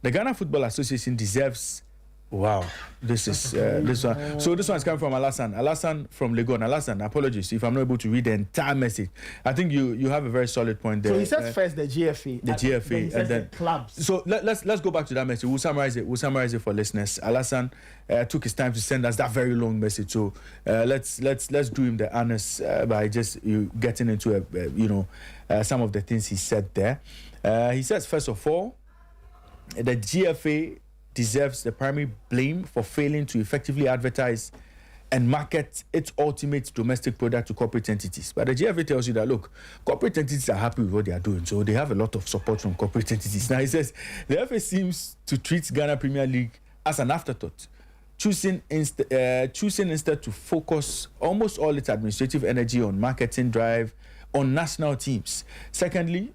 the Ghana Football Association deserves. Wow, this is this one. So this one is coming from Alasan from Legon. Alasan, apologies if I'm not able to read the entire message. I think you have a very solid point there. So he says first the GFA, and then the clubs. So let's go back to that message. We'll summarize it for listeners. Alasan took his time to send us that very long message. So let's do him the honors by just getting into some of the things he said there. He says first of all, the GFA deserves the primary blame for failing to effectively advertise and market its ultimate domestic product to corporate entities. But the GFA tells you that, look, corporate entities are happy with what they are doing, so they have a lot of support from corporate entities. Now, he says the FA seems to treat Ghana Premier League as an afterthought, choosing instead to focus almost all its administrative energy on marketing drive on national teams. Secondly,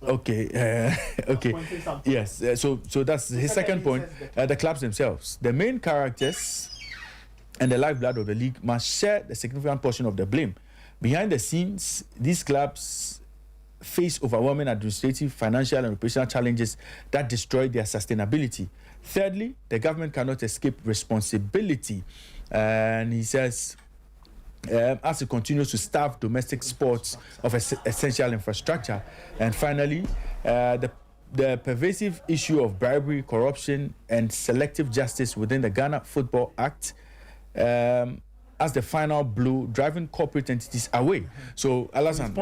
okay. Yes. So that's his second point. The clubs themselves, the main characters and the lifeblood of the league, must share the significant portion of the blame. Behind the scenes, these clubs face overwhelming administrative, financial, and operational challenges that destroy their sustainability. Thirdly, the government cannot escape responsibility, and he says, as it continues to starve domestic sports of essential infrastructure. And finally, the pervasive issue of bribery, corruption, and selective justice within the Ghana Football Act as the final blow, driving corporate entities away. So, Alasan,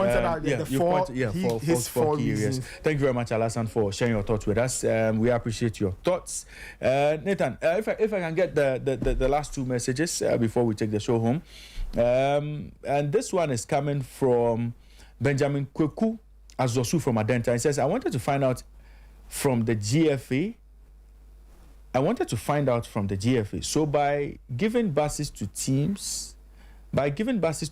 four key areas. Thank you very much, Alasan, for sharing your thoughts with us. We appreciate your thoughts. Nathan, if I can get the last two messages before we take the show home. And this one is coming from Benjamin Kweku Azosu from Adenta. He says, I wanted to find out from the GFA. So by giving buses to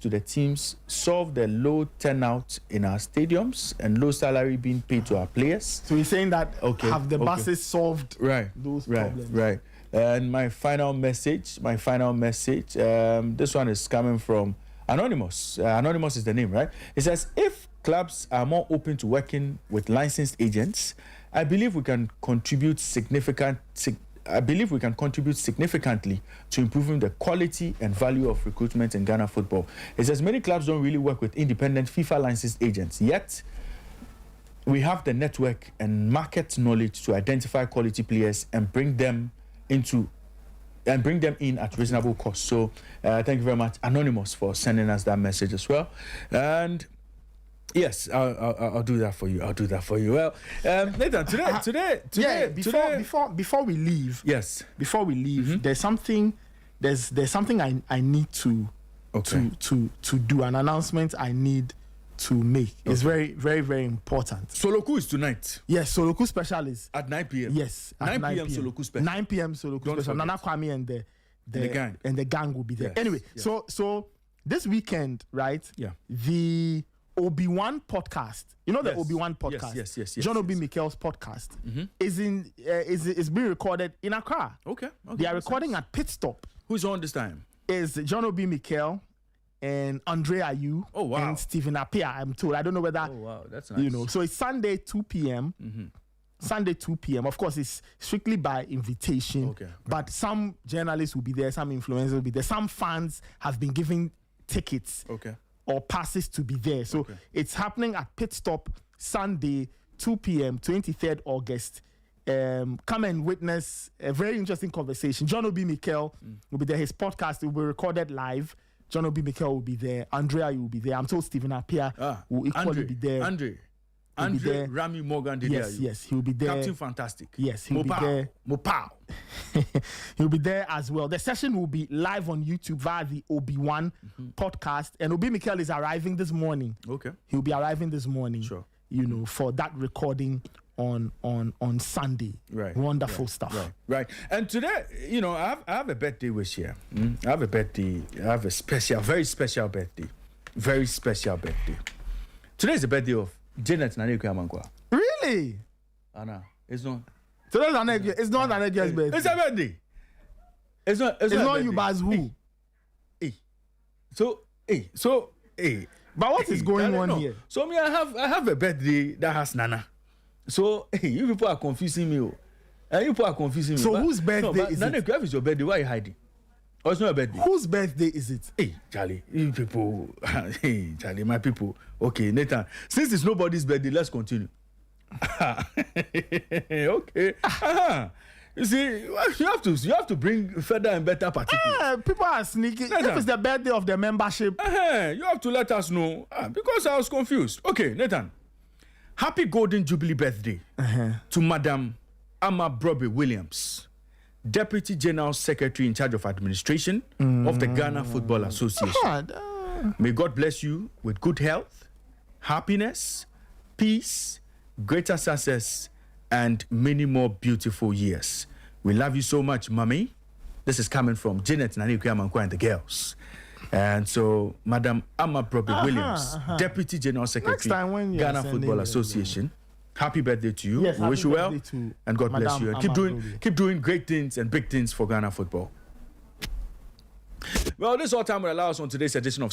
the teams, solve the low turnout in our stadiums and low salary being paid to our players. So he's saying that have the buses solved those problems? Right. And my final message, this one is coming from Anonymous. Anonymous is the name, right? It says, if clubs are more open to working with licensed agents, I believe we can contribute significantly to improving the quality and value of recruitment in Ghana football. It says many clubs don't really work with independent FIFA licensed agents, yet we have the network and market knowledge to identify quality players and bring them in at reasonable cost. So thank you very much, Anonymous, for sending us that message as well. And yes, I'll do that for you. Well, Nathan, today, before we leave, there's something I need to do, an announcement I need to make. It's very, very, very important. Soloku is tonight. Yes, Soloku special is at 9 p.m. Yes, at 9 p.m. Soloku special. 9 p.m. Soloku special. Nana Kwame and the gang will be there. Yes, anyway, yes. So this weekend, right? Yeah. The Obi-Wan podcast. You know the Obi-Wan podcast. Yes. John Obi Mikel's podcast is being recorded in Accra. Okay. They are recording at Pit Stop. Who's on this time? Is John Obi Mikel and Andre Ayew and Stephen Appiah, I'm told. I don't know whether. Oh wow, that's nice. So it's Sunday 2 p.m. Sunday 2 p.m. Of course, it's strictly by invitation. Okay. But some journalists will be there, some influencers will be there, some fans have been giving tickets. Okay. or passes to be there. So it's happening at Pit Stop Sunday, 2 p.m., 23rd August. Come and witness a very interesting conversation. John Obi Mikel will be there. His podcast will be recorded live. John Obi Mikel will be there. Andrea will be there. I'm told Stephen Appiah will equally be there. Andre Rami Morgan did yes, he'll be there. Captain Fantastic. Yes, he'll be there. Mopao. He'll be there as well. The session will be live on YouTube via the Obi-Wan podcast. And Obi Mikel is arriving this morning. Okay. He'll be arriving this morning. Sure. For that recording on Sunday. Right. Wonderful stuff. Right. And today, I have a birthday wish here. I have a birthday. I have a very special birthday. Very special birthday. Today is the birthday of Janet Nane Kwamankwa. Really? Anna, it's not. Today's it's not Nanegia's birthday. It's a birthday. It's not you, but who? So, but what is going on here? So me, I have a birthday that has Nana. So you people are confusing me. So whose birthday is Nana, it? If it's your birthday, why are you hiding? Oh, it's not your birthday. Whose birthday is it? Hey, Charlie, you people. Hey, Charlie, my people. Okay, Nathan. Since it's nobody's birthday, let's continue. Okay. You see, you have to bring further and better particulars. People are sneaking. Nathan. If it's the birthday of the membership, you have to let us know because I was confused. Okay, Nathan. Happy Golden Jubilee birthday to Madam Amma Brobe Williams, Deputy General Secretary in charge of administration of the Ghana Football Association. May God bless you with good health, happiness, peace, greater success, and many more beautiful years. We love you so much, Mommy. This is coming from Janet Nane Kwamankwa and the girls. And so, Madam Amma Brobe Williams, Deputy General Secretary, Ghana Football Association. Happy birthday to you. Yes, we wish you well, and God bless Madam you. And keep doing great things and big things for Ghana football. Well, this is all time will allow us on today's edition of